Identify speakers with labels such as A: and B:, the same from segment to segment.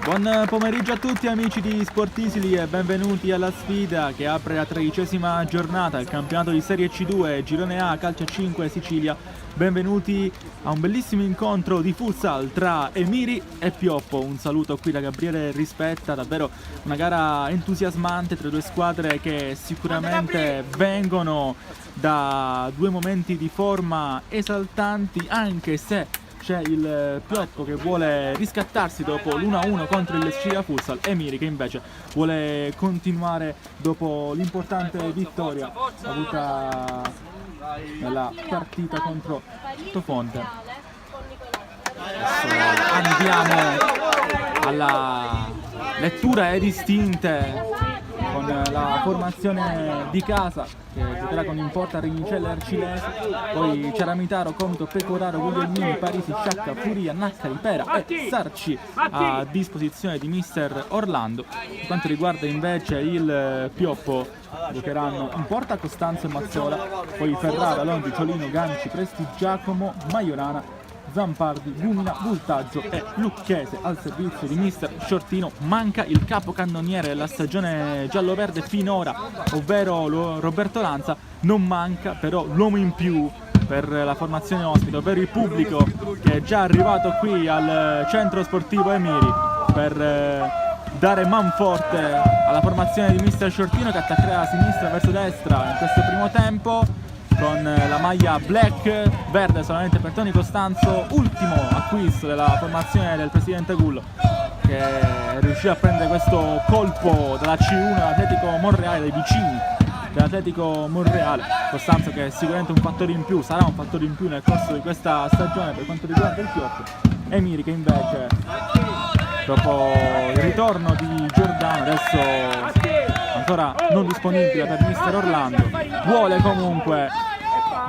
A: Buon pomeriggio a tutti amici di Sportisili e benvenuti alla sfida che apre la 13ª giornata, il campionato di Serie C2, Girone A, Calcio 5 Sicilia. Benvenuti a un bellissimo incontro di futsal tra Emiri e Pioppo. Un saluto qui da Gabriele Rispetta, davvero una gara entusiasmante tra due squadre che sicuramente vengono da due momenti di forma esaltanti, anche se c'è il Pioppo che vuole riscattarsi dopo l'1-1 contro il Sicilia Futsal, Emiri che invece vuole continuare dopo l'importante vittoria avuta nella partita contro Sottofonte. Adesso andiamo alla lettura e distinte con la formazione di casa che giocherà con Importa, Rinicella e Arcilese, poi Ceramitaro, Comito, Pecoraro, Guglielmini, Parisi, Sciacca, Furia, Naccari, Pera e Sarci a disposizione di mister Orlando. Per quanto riguarda invece il Pioppo, giocheranno Importa, Costanzo e Mazzola, poi Ferrara, Longhi, Ciolino, Ganci, Presti, Giacomo, Maiorana, Zampardi, Gumina, Voltaggio e Lucchese al servizio di mister Sciortino. Manca il capocannoniere della stagione giallo-verde finora, ovvero Roberto Lanza. Non manca però l'uomo in più per la formazione ospite, ovvero il pubblico che è già arrivato qui al centro sportivo Emiri per dare manforte alla formazione di mister Sciortino, che attaccherà da sinistra verso destra in questo primo tempo con la maglia black, verde solamente per Toni Costanzo, ultimo acquisto della formazione del presidente Gullo, che riuscì a prendere questo colpo dalla C1 dell'Atletico Monreale, dei vicini dell'Atletico Monreale. Costanzo che è sicuramente un fattore in più, sarà un fattore in più nel corso di questa stagione per quanto riguarda il Pioppo. Emiri che invece dopo il ritorno di Giordano, adesso ancora non disponibile per mister Orlando, vuole comunque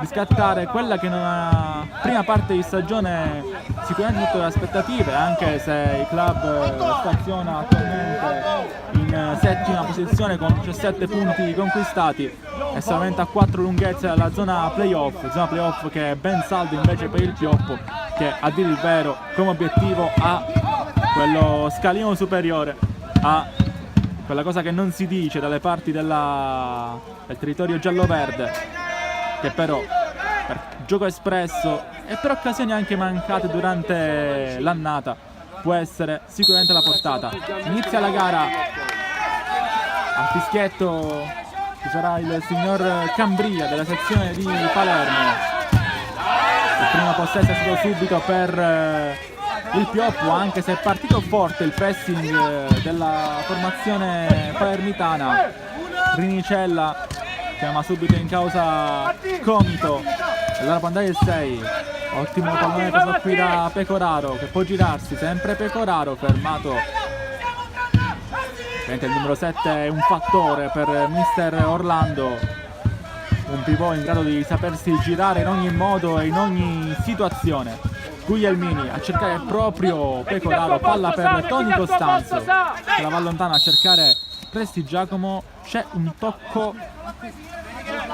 A: riscattare quella che nella prima parte di stagione sicuramente tutte le aspettative, anche se il club staziona attualmente in settima posizione con 17 punti conquistati e solamente a 4 lunghezze dalla zona playoff che è ben saldo invece per il Pioppo, che a dire il vero come obiettivo ha quello scalino superiore, a quella cosa che non si dice dalle parti del territorio giallo-verde, che però per gioco espresso e per occasioni anche mancate durante l'annata può essere sicuramente la portata. Inizia la gara, al fischietto ci sarà il signor Cambria della sezione di Palermo. Il primo possesso è stato subito per il Pioppo, anche se è partito forte il pressing della formazione palermitana. Rinicella chiama subito in causa Comito, allora può andare il 6, ottimo pallone preso qui da Pecoraro che può girarsi, sempre Pecoraro fermato. Mentre il numero 7 è un fattore per mister Orlando, un pivot in grado di sapersi girare in ogni modo e in ogni situazione. Guglielmini a cercare proprio Pecoraro, palla per Toni Costanzo che la va lontana a cercare Presti Giacomo. C'è un tocco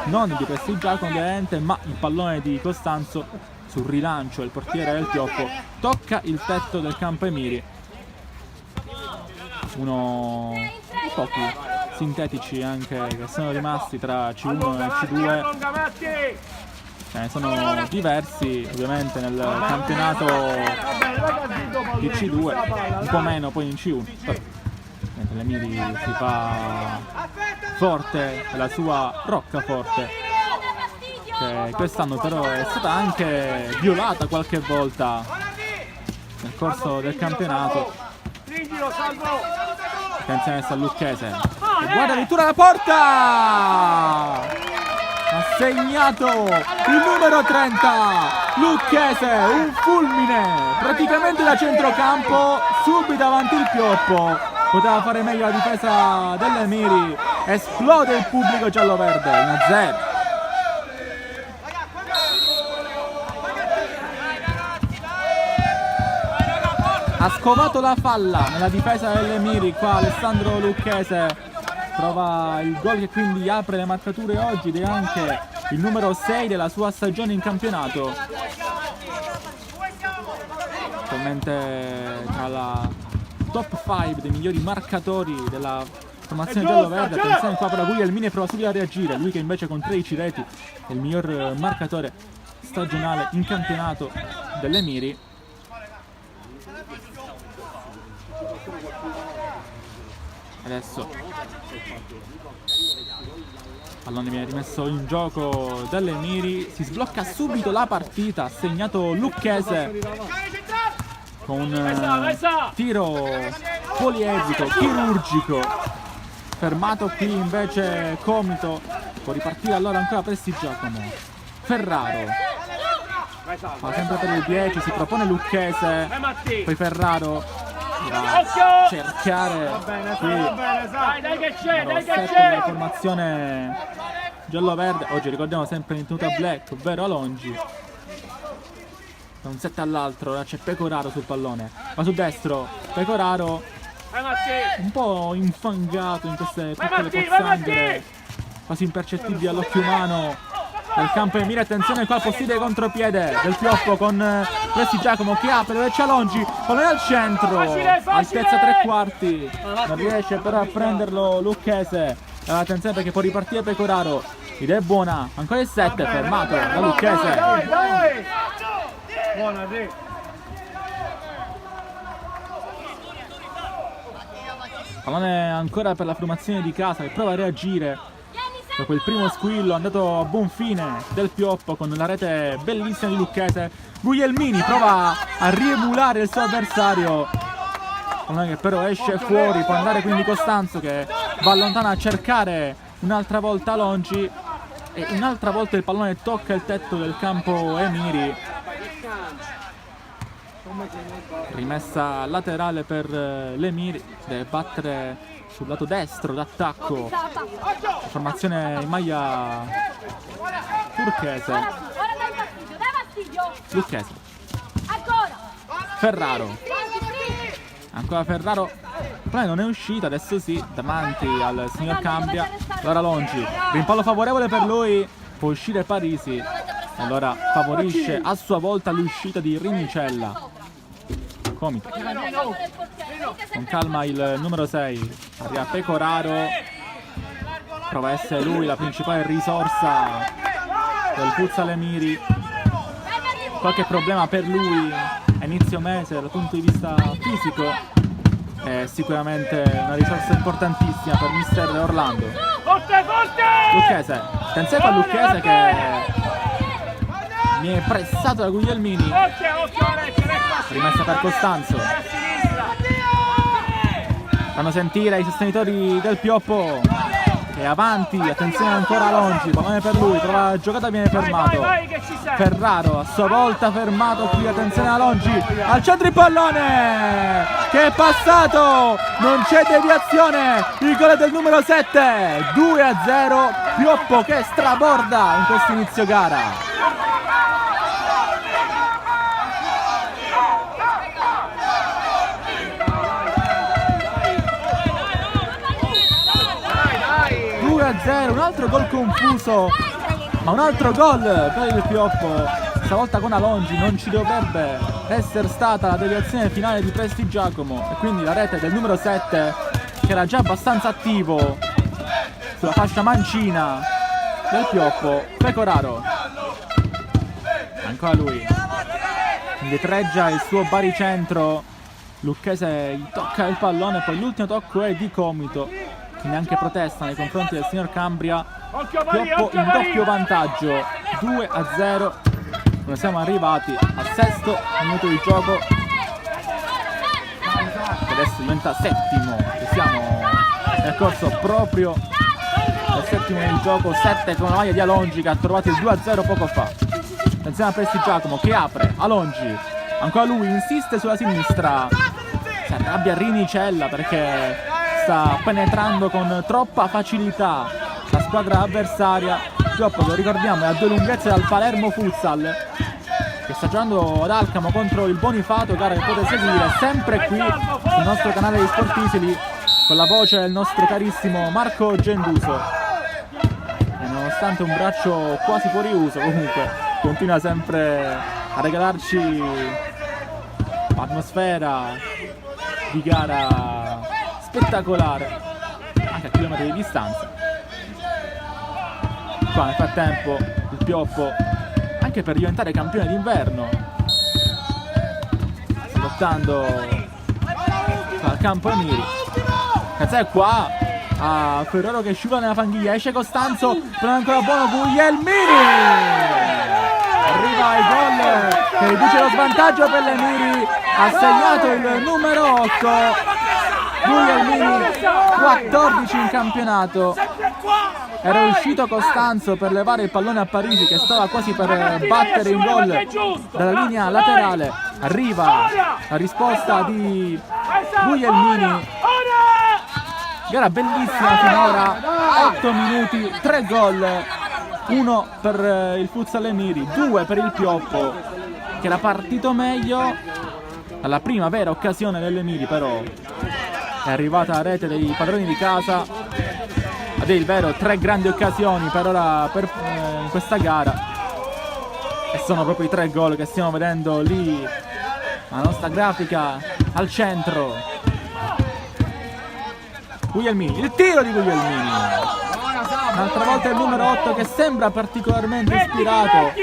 A: non di Presti Giacomo ovviamente, ma il pallone di Costanzo sul rilancio del portiere del Pioppo tocca il tetto del campo Emiri. Uno dei pochi sintetici anche che sono rimasti tra C1 e C2. Ce ne sono diversi ovviamente nel campionato di C2, un po' meno poi in C1, mentre l'Emiri si fa forte la sua roccaforte, che quest'anno però è stata anche violata qualche volta nel corso del campionato. Attenzione adesso a Lucchese, e guarda addirittura la porta! Ha segnato il numero 30 Lucchese, un fulmine praticamente da centrocampo subito avanti il Pioppo. Poteva fare meglio la difesa dell'Emiri, esplode il pubblico giallo-verde, 1-0. Ha scovato la falla nella difesa dell'Emiri qua Alessandro Lucchese, trova il gol che quindi apre le marcature oggi ed è anche il numero 6 della sua stagione in campionato. Attualmente tra la top 5 dei migliori marcatori della formazione giallo-verde. Attenzione qua per la Guglielmini, prova subito a reagire, lui che invece con 13 reti è il miglior marcatore stagionale in campionato delle Miri. Adesso pallone viene rimesso in gioco dalle Miri, si sblocca subito la partita, ha segnato Lucchese con un tiro poliedrico, chirurgico, fermato qui invece Comito, può ripartire allora ancora Prestigiacomo. Ferraro va sempre per il 10, si propone Lucchese, poi Ferraro va a cercare qui la formazione giallo-verde. Oggi ricordiamo sempre in tenuta black, ovvero Alongi. Da un set all'altro, ora c'è Pecoraro sul pallone, va su destro, Pecoraro un po' infangato in queste piccole pozzanghere quasi impercettibili all'occhio umano del campo e Miri. Attenzione qua, possibile contropiede del Pioppo con Prestigiacomo che apre, dove c'è Alongi, pallone al centro, altezza 3/4, non riesce però a prenderlo Lucchese. Attenzione perché può ripartire Pecoraro, idea è buona, ancora il 7, fermato da Lucchese.
B: Buona, sì.
A: Pallone ancora per la formazione di casa che prova a reagire da quel primo squillo andato a buon fine del Pioppo con la rete bellissima di Lucchese. Guglielmini prova a riemulare il suo avversario, pallone che però esce fuori, può andare quindi Costanzo che va lontano a cercare un'altra volta Alongi e un'altra volta il pallone tocca il tetto del campo Emiri. Rimessa laterale per l'Emiri, deve battere sul lato destro d'attacco, formazione in maglia turchese. Lucchese, Ferraro, ancora Ferraro, poi non è uscito, adesso sì, davanti al signor Cambria. Allora Alongi, rimpallo favorevole per lui, può uscire Parisi, allora favorisce a sua volta l'uscita di Rinicella. Comito con calma il numero 6, arriva Pecoraro, prova a essere lui la principale risorsa del Futsal Emiri. Qualche problema per lui a inizio mese dal punto di vista fisico, è sicuramente una risorsa importantissima per mister Orlando. Lucchese, attenzione a Lucchese che viene pressato da Guglielmini, rimessa per Costanzo, fanno sentire i sostenitori del Pioppo che è avanti. Attenzione ancora Alongi, pallone per lui, trova la giocata, viene fermato. Ferraro a sua volta fermato qui, attenzione Alongi, al centro il pallone che è passato, non c'è deviazione, il gol è del numero 7, 2-0, Pioppo che straborda in questo inizio gara. Un altro gol confuso, ma un altro gol per il Pioppo, stavolta con Alongi. Non ci dovrebbe essere stata la deviazione finale di Prestigiacomo e quindi la rete del numero 7 che era già abbastanza attivo sulla fascia mancina del Pioppo. Pecoraro, ancora lui, indietreggia il suo baricentro, Lucchese gli tocca il pallone, poi l'ultimo tocco è di Comito, neanche protesta nei confronti del signor Cambria. Pioppo in doppio vantaggio, 2-0. Noi siamo arrivati al sesto minuto di gioco, adesso diventa settimo, e siamo nel corso proprio del settimo del gioco. 7 con la maglia di Alongi che ha trovato il 2-0 poco fa. Attenzione a Prestigiacomo che apre, Alongi, ancora lui, insiste sulla sinistra, si arrabbia Rinicella perché sta penetrando con troppa facilità la squadra avversaria. Pioppo, lo ricordiamo, è a 2 lunghezze dal Palermo Futsal che sta giocando ad Alcamo contro il Bonifato, gara che potete seguire sempre qui sul nostro canale di Sportisili con la voce del nostro carissimo Marco Genduso. E nonostante un braccio quasi fuori uso, comunque continua sempre a regalarci atmosfera di gara spettacolare anche a chilometri di distanza. Qua nel frattempo il Pioppo, anche per diventare campione d'inverno, sta lottando al campo Emiri. È qua a Ferraro che scivola nella fanghiglia, esce Costanzo, però ancora buono Guglielmini, arriva il gol che riduce lo svantaggio per l'Emiri, ha segnato il numero 8 Guglielmini, 14 in campionato. Era uscito Costanzo per levare il pallone a Parisi che stava quasi per battere in gol dalla linea laterale. Arriva la risposta di Guglielmini. Gara bellissima finora, 8 minuti, 3 gol, 1 per il Futsal Emiri, 2 per il Pioppo che era partito meglio alla prima vera occasione dell'Emiri, però è arrivata la rete dei padroni di casa. Ad il vero, 3 grandi occasioni per ora in questa gara e sono proprio i 3 gol che stiamo vedendo lì alla nostra grafica al centro. Guglielmini, il tiro di Guglielmini, un'altra volta il numero 8 che sembra particolarmente ispirato,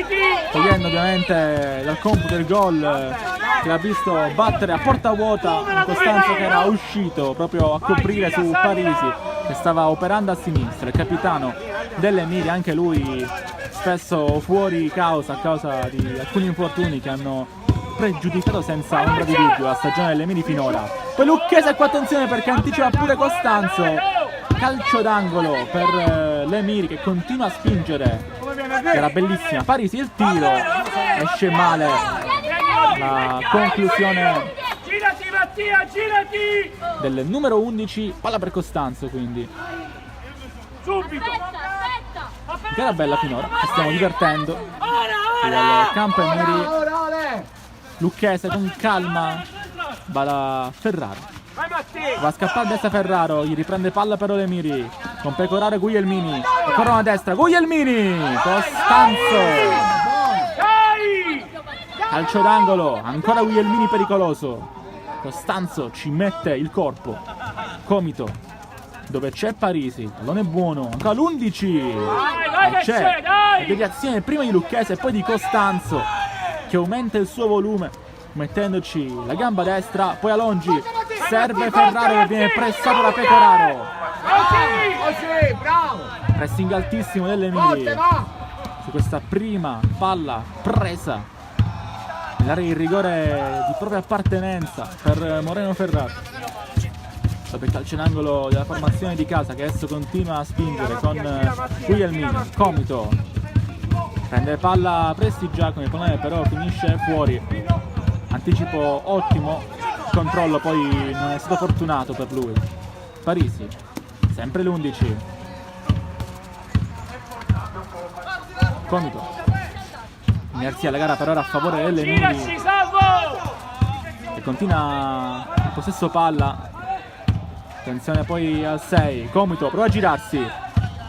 A: togliendo ovviamente dal computo il gol che l'ha visto battere a porta vuota un Costanzo che era uscito proprio a coprire su Parisi che stava operando a sinistra. Il capitano dell'Emiri, anche lui spesso fuori causa a causa di alcuni infortuni che hanno pregiudicato senza ombra di dubbio la stagione dell'Emiri finora. Poi Lucchese, qua attenzione perché anticipa pure Costanzo, calcio d'angolo per l'Emiri che continua a spingere, che era bellissima. Parisi il tiro, esce male la conclusione del numero 11, palla per Costanzo quindi. Gara bella finora, ci stiamo divertendo. Dal campo Emiri, Lucchese con calma va da Ferraro, va a scappare a destra Ferraro, gli riprende palla però l'Emiri con Pecoraro e Guglielmini, ancora una destra, Guglielmini, Costanzo, calcio d'angolo, ancora Guglielmini pericoloso, Costanzo ci mette il corpo, Comito dove c'è Parisi, il pallone buono, ancora l'11 e c'è la deviazione prima di Lucchese e poi di Costanzo che aumenta il suo volume mettendoci la gamba destra, poi Alongi serve Ferraro che viene pressato da Pecoraro, pressing altissimo dell'Emiri su questa prima palla presa nell'area di rigore di propria appartenenza per Moreno Ferraro. Dopo il calcio in angolo della formazione di casa che adesso continua a spingere con Guglielmini, Comito prende palla Prestigiacomo, il pallone però finisce fuori, anticipo ottimo, controllo poi non è stato fortunato per lui. Parisi, sempre l'11, Comito, inerzia la gara per ora a favore dell'Emiri e continua il possesso palla. Attenzione poi al 6, Comito prova a girarsi,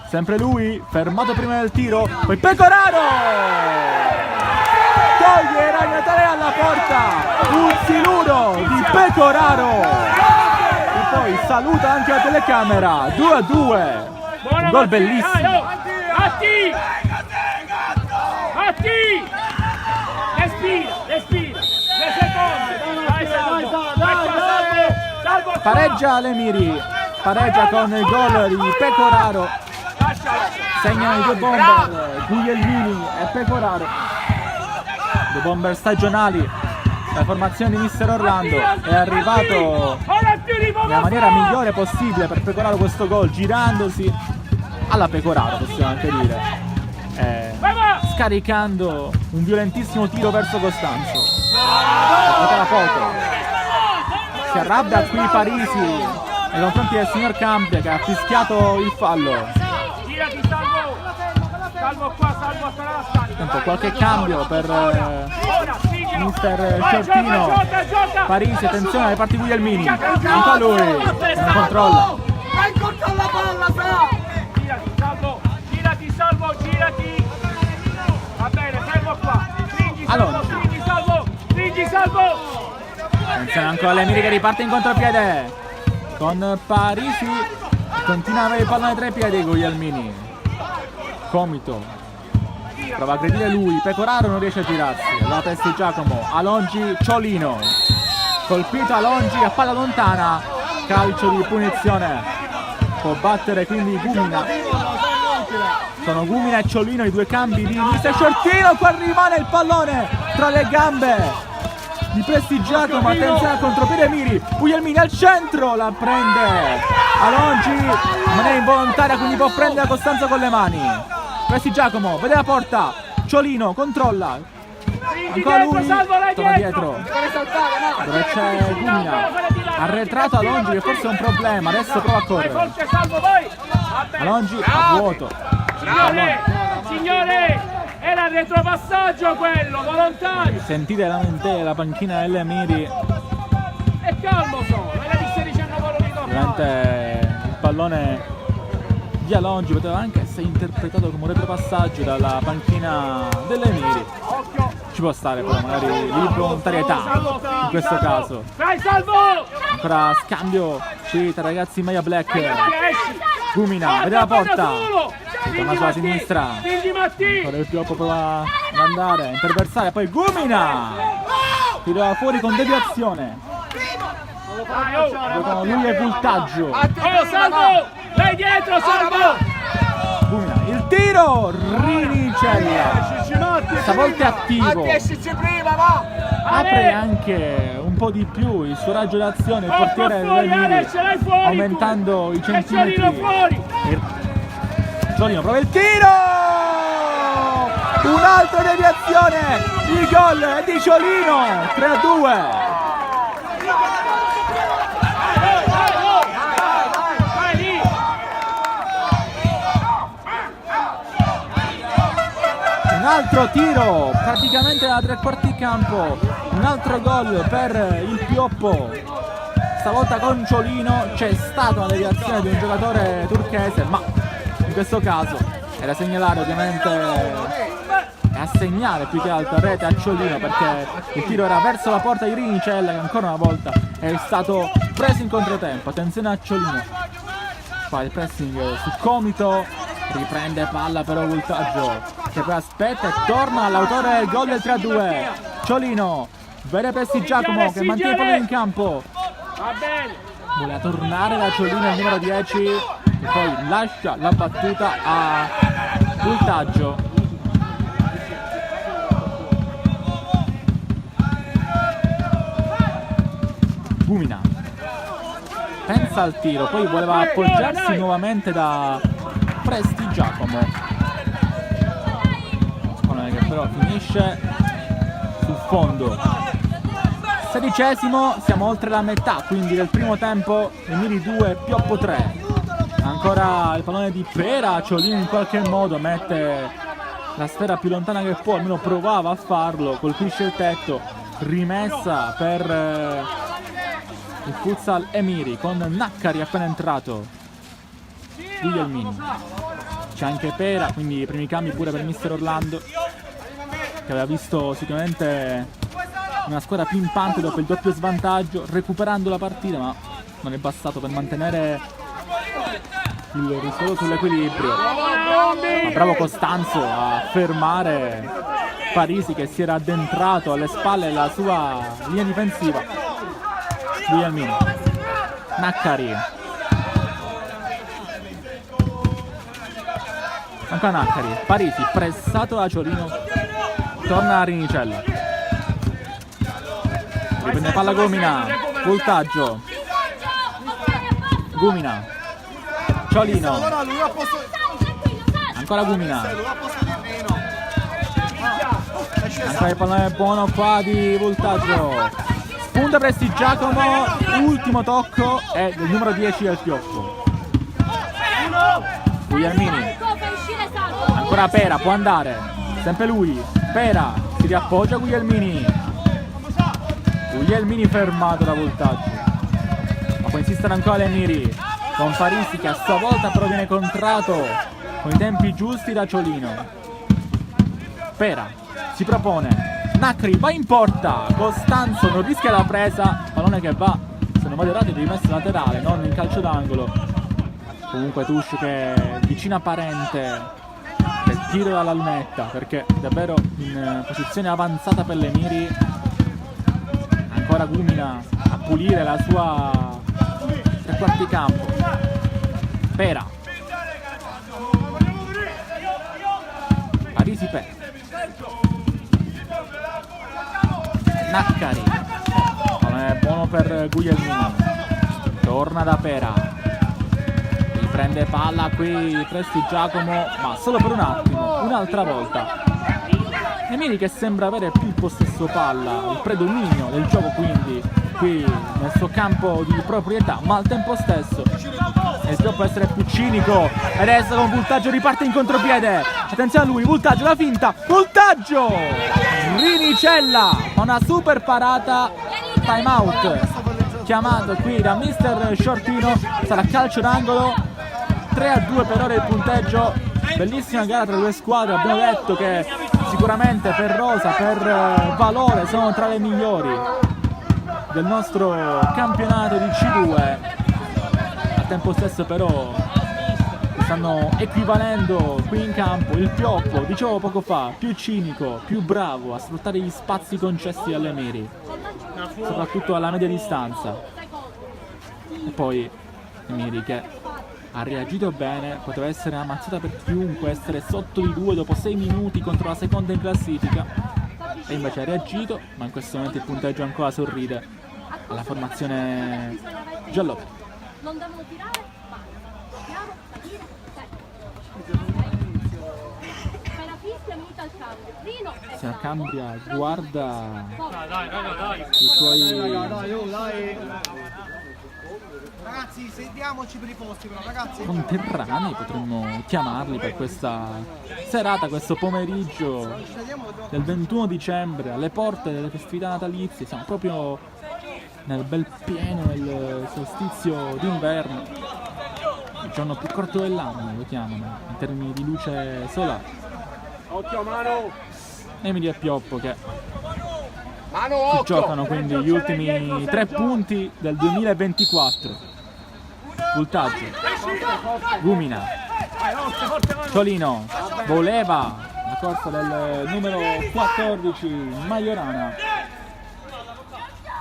A: sempre lui, fermato prima del tiro, poi Pecoraro toglie Ragnatale alla porta, un siluro di Pecoraro e poi saluta anche la telecamera. 2-2, un gol bellissimo. Respira, pareggia l'Emiri, pareggia con il gol di Pecoraro, segnano i due bomber Guglielmini e Pecoraro, due bomber stagionali. La formazione di Mister Orlando è arrivato nella maniera migliore possibile per Pecoraro questo gol, girandosi alla Pecoraro possiamo anche dire, scaricando un violentissimo tiro verso Costanzo. Poteva poco. Si arrabbia qui Parisi nei confronti del signor Cambia che ha fischiato il fallo. Tanto qualche cambio per mister Ciortino. Parisi, attenzione alle parti Guglielmini, ancora lui, non controlla.
C: Vai, controlla la palla, girati Salvo,
A: Alongi.
B: Stringi Salvo!
A: Attenzione ancora l'Emiri che riparte in contropiede con Parisi. Continua ad avere il pallone tra i piedi Guglielmini. Comito prova a aggredire lui, Pecoraro non riesce a tirarsi. Lopez di Giacomo, Alongi, Ciolino. Colpito Alongi a palla lontana. Calcio di punizione. Può battere quindi Gumina. Sono Gumina e Ciolino i due cambi di mister Shortino. Qua rimane il pallone tra le gambe di Prestigiacomo. Attenzione al contropiede Miri. Guglielmini al centro, la prende Alongi, non è involontaria, quindi può prendere la Costanzo con le mani. Prestigiacomo vede la porta, Ciolino controlla, ancora lui, torna dietro dove c'è Gumina, arretrato Alongi che forse è un problema, adesso prova a correre. Alongi a vuoto.
B: Signore, era il retropassaggio quello, volontario.
A: Sentite la lamentele, la panchina dell'Emiri.
B: E calmo sono, era di 16 anni voluto
A: Ovviamente il pallone di Alongi poteva anche essere interpretato come un retropassaggio dalla panchina dell'Emiri. Ci può stare però magari l'involontarietà in questo caso.
B: Dai Salvo!
A: Ancora scambio qui tra ragazzi Maya Black. Gumina vede la porta, torna sulla sinistra, ancora il Pioppo prova ad andare a interversare, poi Gumina tira fuori con deviazione. Lui è Voltaggio.
B: Oh Salvo! Dai dietro Salvo!
A: Gumina, il tiro, Rinicella stavolta è attivo, apre anche un po' di più il suo raggio d'azione il portiere dell'Emiri, aumentando i centimetri. Ciolino prova il tiro, un'altra deviazione, il gol è di Ciolino, 3-2. Un altro tiro praticamente da tre quarti campo, un altro gol per il Pioppo, stavolta con Ciolino. C'è stata una deviazione di un giocatore turchese, ma in questo caso è da segnalare ovviamente, è a segnare più che altro a rete a Ciolino, perché il tiro era verso la porta di Rinicella che ancora una volta è stato preso in controtempo. Attenzione a Ciolino, fa il pressing su Comito, riprende palla però Voltaggio che poi aspetta e torna all'autore del gol del 3-2. Ciolino vede Prestigiacomo che mantiene il pallone in campo, vuole tornare da Ciolino il numero 10 e poi lascia la battuta a Voltaggio. Gumina pensa al tiro, poi voleva appoggiarsi nuovamente da Prestigiacomo, che però finisce sul fondo. 16esimo, siamo oltre la metà quindi del primo tempo. Emiri 2, Pioppo 3. Ancora il pallone di Pera, Ciolino in qualche modo mette la sfera più lontana che può, almeno provava a farlo, colpisce il tetto, rimessa per il futsal Emiri con Naccari appena entrato. Guglielmini, c'è anche Pera, quindi i primi cambi pure per mister Orlando, che aveva visto sicuramente una squadra pimpante dopo il doppio svantaggio, recuperando la partita, ma non è bastato per mantenere il risvolto sull'equilibrio. Ma bravo Costanzo a fermare Parisi che si era addentrato alle spalle della sua linea difensiva. Guglielmini, Naccari, ancora Naccari, Parisi pressato da Ciolino, torna a Rinicella, riprende palla Gumina, Voltaggio, Gumina, Ciolino, ancora Gumina, ancora il pallone buono qua di Voltaggio, spunta Prestigiacomo, ultimo tocco è del numero 10 del Pioppo. Guglielmini, ancora Pera, può andare, sempre lui, Pera, si riappoggia Guglielmini, Guglielmini fermato da Voltaggio, ma può insistere ancora l'Emiri con Parisi che a sua volta però viene contrato con i tempi giusti da Ciolino. Pera si propone, Naccari va in porta, Costanzo non rischia la presa, pallone che va, se non vado errato, di rimessa laterale, non in calcio d'angolo. Comunque Tush che è vicina parente del tiro dalla lunetta, perché davvero in posizione avanzata per l'Emiri. Ancora Gumina a pulire la sua tre quarti campo. Pera, Parisi Pera, Naccari, non è buono per Guglielmini, torna da Pera, riprende palla qui Presti Giacomo, ma solo per un attimo, un'altra volta. Emiri che sembra avere più il possesso palla, il predominio del gioco quindi qui nel suo campo di proprietà, ma al tempo stesso il gioco può essere più cinico. Adesso con Voltaggio riparte in contropiede, attenzione a lui, Voltaggio la finta, Voltaggio! Rinicella, una super parata, time out chiamato qui da mister Shortino, sarà calcio d'angolo, 3-2 per ora il punteggio. Bellissima gara tra le due squadre, abbiamo detto che sicuramente per rosa, per valore sono tra le migliori del nostro campionato di C2. Al tempo stesso però stanno equivalendo qui in campo il Pioppo, dicevo poco fa, più cinico, più bravo a sfruttare gli spazi concessi alle Emiri, soprattutto alla media distanza. E poi Emiri che ha reagito bene, poteva essere ammazzata per chiunque, essere sotto di 2 dopo 6 minuti contro la seconda in classifica, e invece ha reagito, ma in questo momento il punteggio ancora sorride alla formazione giallo.
C: Non devono tirare, chiaro, salire, per la fischia inizia il cambio. Rino e
A: Se Cambria guarda
B: Dai.
A: i suoi
D: Ragazzi, sediamoci per i posti però, ragazzi.
A: conterranei, potremmo chiamarli, per questa serata, questo pomeriggio del 21 dicembre alle porte delle festività natalizie. Siamo proprio nel bel pieno del solstizio d'inverno, il giorno più corto dell'anno lo chiamano in termini di luce solare.
B: Occhio mano.
A: Emili e Pioppo che
B: Mano,
A: si
B: occhio.
A: giocano quindi gli ultimi 3 punti del 2024. Voltaggio, Gumina, Tolino, voleva la corsa del numero 14 Majorana.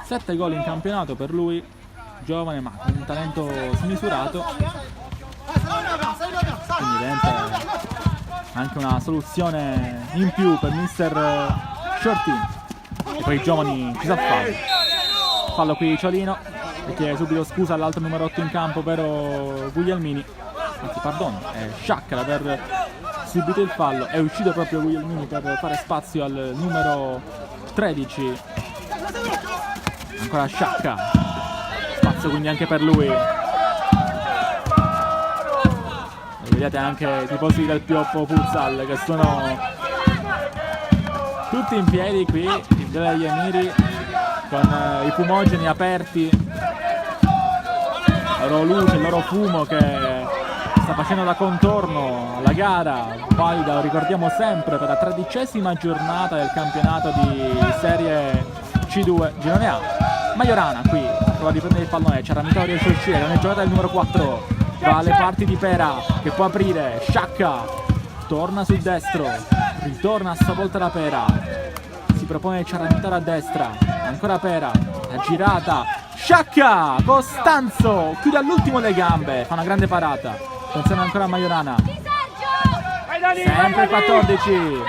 A: 7 gol in campionato per lui, giovane ma con un talento smisurato, quindi diventa anche una soluzione in più per mister Shortino. E poi i giovani ci sa fare. Fallo qui Ciolino e chiede subito scusa all'altro numero 8 in campo, però Guglielmini, anzi perdono, è Sciacca ad aver subito il fallo, è uscito proprio Guglielmini per fare spazio al numero 13. Ancora Sciacca, spazio quindi anche per lui. E vedete anche i tifosi del Pioppo Futsal che sono tutti in piedi qui in Via degli Emiri con i fumogeni aperti, la loro luce, il loro fumo che sta facendo da contorno alla gara valida, lo ricordiamo sempre, per la 13ª giornata del campionato di Serie C2 Girone A. Majorana qui prova di prendere il pallone, Ciaramita riesce a uscire, non è giocata del numero 4, va alle parti di Pera che può aprire, Sciacca torna sul destro, ritorna a stavolta da Pera, si propone Ciaramita a destra, ancora Pera, la girata, Sciacca, Costanzo chiude all'ultimo le gambe, fa una grande parata, attenzione ancora a Majorana, sempre il 14,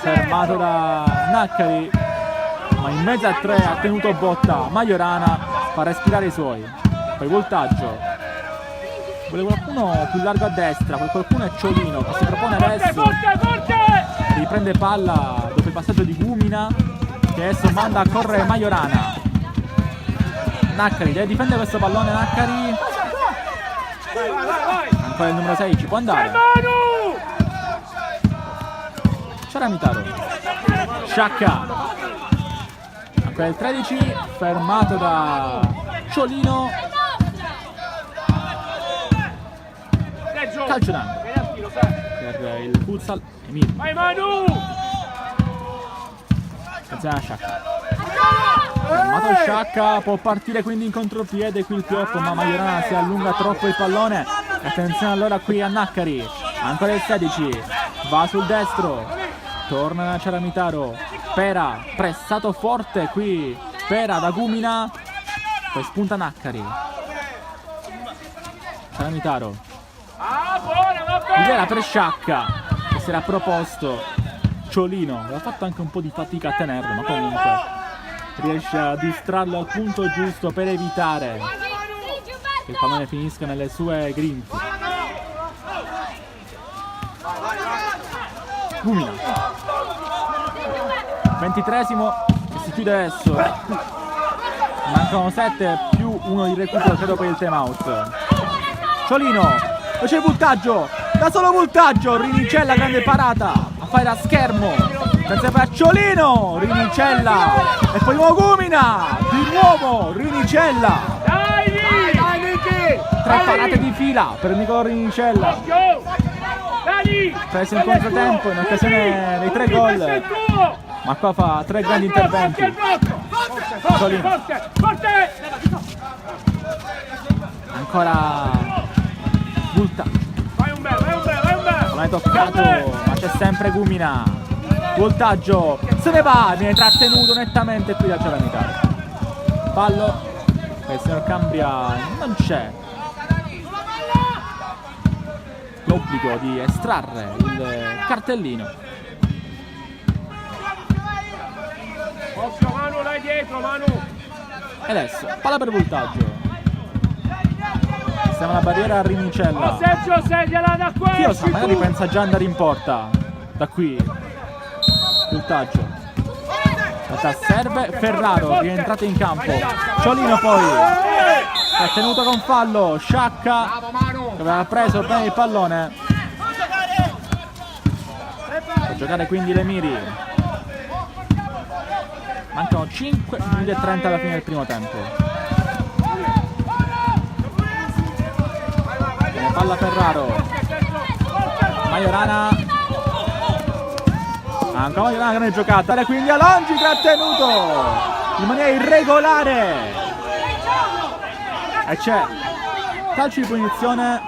A: fermato da Naccari, ma in mezzo a 3 ha tenuto botta Majorana, fa respirare i suoi. Poi Voltaggio, vuole qualcuno più largo a destra, qualcuno è Ciolino che si propone adesso, riprende palla dopo il passaggio di Gumina che adesso manda a correre Majorana. Naccari deve difendere questo pallone, Naccari, ancora il numero 6 ci può andare, Ciaramitaro, Sciacca, ancora il 13 fermato da Ciolino, calcio d'angolo per il futsal Emilio.
B: Vai Manu!
A: attenzione a Sciacca. Fermato Sciacca, può partire quindi in contropiede qui il Pioppo, ma Majorana si allunga troppo il pallone. Attenzione allora qui a Naccari, ancora il 16, va sul destro, torna da Ciaramitaro, Pera, pressato forte qui, Pera da Gumina, poi spunta Naccari. Ciaramitaro, idea per Sciacca, che si era proposto. Ciolino, aveva fatto anche un po' di fatica a tenerlo, ma comunque riesce a distrarlo al punto giusto per evitare che il pallone finisca nelle sue grinfie. Gumina, 23esimo, che si chiude adesso. Mancano 7 più 1 di recupero, credo, per il time out. Ciolino, poi c'è il voltaggio, da solo voltaggio, Rinicella, grande parata a fare da schermo, senza per Ciolino, Rinicella e poi Gumina, di nuovo Rinicella.
B: Dai Niki!
A: 3 parate di fila per Nicolò Rinicella, preso in controtempo in occasione dei 3 gol, ma qua fa 3 grandi interventi. Ciolino, ancora Voltaggio, non è toccato, ma c'è sempre Gumina. Voltaggio, se ne va, viene trattenuto nettamente qui da Ciaramitaro. Fallo, il signor Cambria non c'è l'obbligo di estrarre il cartellino.
B: Occhio Manu, là dietro Manu.
A: E adesso, palla per Voltaggio. Siamo alla barriera a Rinicella.
B: Sergio, segliela da qua.
A: Chi lo sa, magari pensa già andare in porta da qui. Voltaggio. Serve Ferraro, rientrata in campo. Ciolino poi. È tenuto con fallo. Sciacca, che aveva preso bene il pallone. Per giocare quindi le Miri. Mancano 5 minuti e 30 alla fine del primo tempo. Palla Ferraro, Majorana, ancora Majorana, grande giocata, quindi Alongi trattenuto in maniera irregolare e c'è calcio di punizione.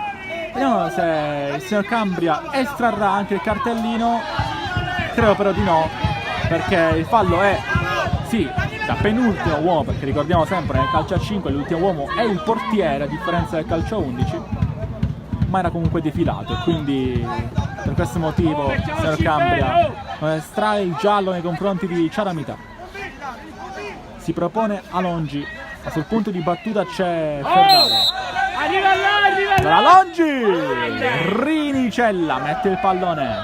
A: Vediamo se il signor Cambria estrarrà anche il cartellino. Credo però di no, perché il fallo è sì da penultimo uomo, perché ricordiamo sempre nel calcio a 5 l'ultimo uomo è il portiere a differenza del calcio a 11, ma era comunque defilato e quindi per questo motivo il signor Cambria non estrae il giallo nei confronti di Ciaramitaro. Si propone Alongi, ma sul punto di battuta c'è Ferraro.
B: Arriva là!
A: Alongi! Rinicella mette il pallone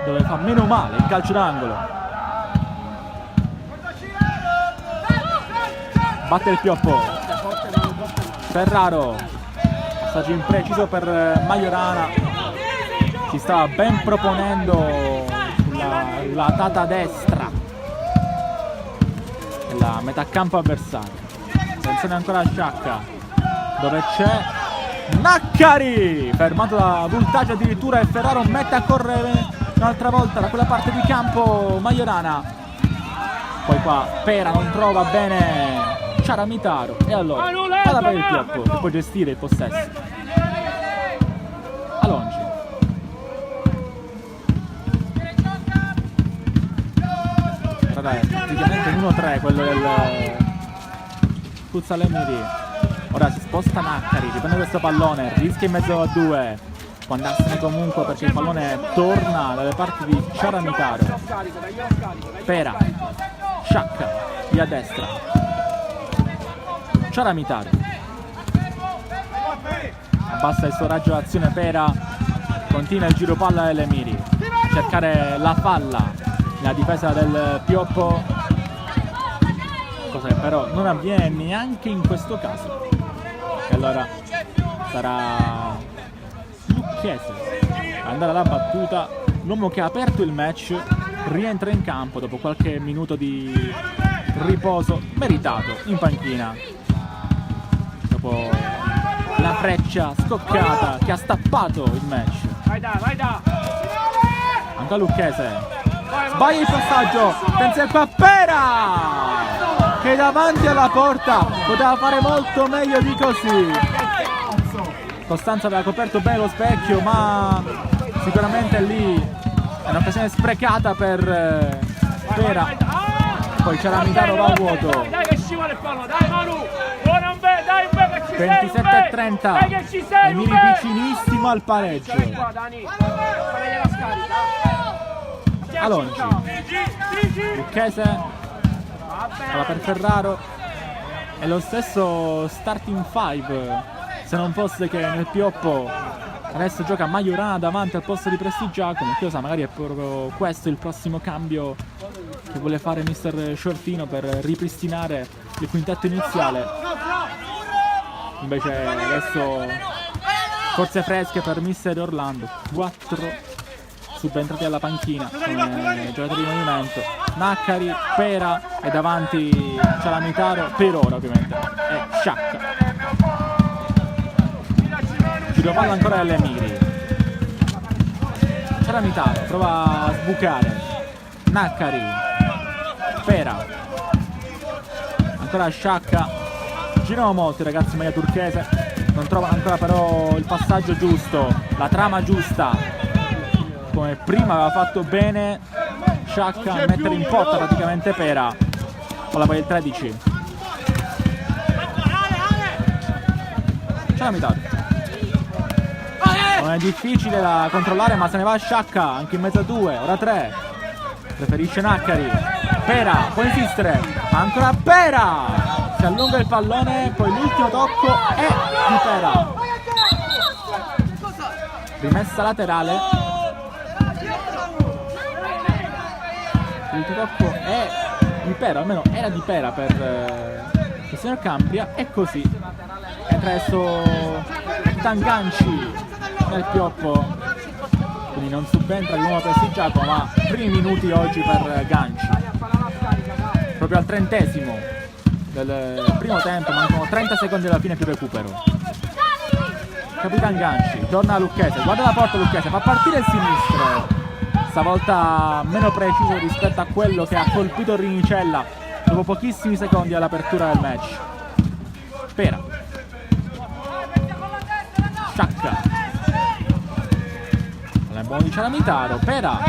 A: dove fa meno male il calcio d'angolo. Batte il Pioppo. Ferraro. Passaggio impreciso per Majorana, ci stava ben proponendo sulla tata destra della metà campo avversario. Attenzione ancora a Sciacca, dove c'è Naccari, fermato da Voltaggio addirittura, e Ferraro mette a correre un'altra volta da quella parte di campo Majorana. Poi qua Pera non trova bene Ciaramitaro e allora palla per il Pioppo che può gestire il possesso. Alongi, vabbè, praticamente 1-3 quello del Fuzzale-Miri. Ora si sposta Naccari, riprende questo pallone, rischia in mezzo a 2, può andarsene comunque perché il pallone torna dalle parti di Ciaramitaro. Pera, Sciacca, via destra, Ciaramitaro abbassa il suo raggio d'azione. Pera continua il giro palla delle Miri, cercare la falla nella difesa del Pioppo, cosa che però non avviene neanche in questo caso, e allora sarà Lucchese a andare alla battuta. L'uomo che ha aperto il match rientra in campo dopo qualche minuto di riposo meritato in panchina dopo la freccia scoccata che ha stappato il match.
B: Vai da!
A: Ancora Lucchese, sbaglia il passaggio, attenzione qua Pera, che davanti alla porta poteva fare molto meglio di così. Costanzo aveva coperto bene lo specchio, ma sicuramente lì è un'occasione sprecata per Pera. Poi Ciaramitaro va a vuoto.
B: Dai che scivola il palo, dai Manu! Ora un bel, dai un bel che ci sei,
A: 27-30,
B: dai che ci sei,
A: Emiri vicinissimo al pareggio.
B: qua Dani, fai la scarica.
A: Alongi, Lucchese, palla per Ferraro, è lo stesso starting 5, se non fosse che nel pioppo adesso gioca Majorana davanti al posto di Prestigiacomo. Chi lo sa, magari è proprio questo il prossimo cambio che vuole fare mister Shortino per ripristinare il quintetto iniziale. Invece adesso forze fresche per mister Orlando, 4 subentrati alla panchina come giocatori di movimento, Naccari, Pera e davanti Ciaramitaro per ora ovviamente e Sciacca. Giro palla ancora delle Emiri, Ciaramitaro prova a sbucare, Naccari, Pera, ancora Sciacca, girano molto i ragazzi in maglia turchese, non trovano ancora però il passaggio giusto, la trama giusta. Come prima aveva fatto bene Sciacca a mettere in porta praticamente Pera. Palla poi il 13. Ciaramitaro. Non è difficile da controllare, ma se ne va Sciacca anche in mezzo a 2, ora 3. Preferisce Naccari. Pera può insistere, ancora Pera, si allunga il pallone, poi l'ultimo tocco è di Pera. Rimessa laterale. L'ultimo tocco è di Pera, almeno era di Pera per il signor Cambria, e così entra adesso Tanganci nel pioppo, quindi non subentra di nuovo Prestigiacomo, ma primi minuti oggi per Ganci, proprio al 30° del primo tempo, mancano 30 secondi alla fine più recupero. Capitan Ganci, torna a Lucchese, guarda la porta Lucchese, fa partire il sinistro, stavolta meno preciso rispetto a quello che ha colpito Rinicella dopo pochissimi secondi all'apertura del match. Pera, Sciacca, è buono di Ciaramitaro, Pera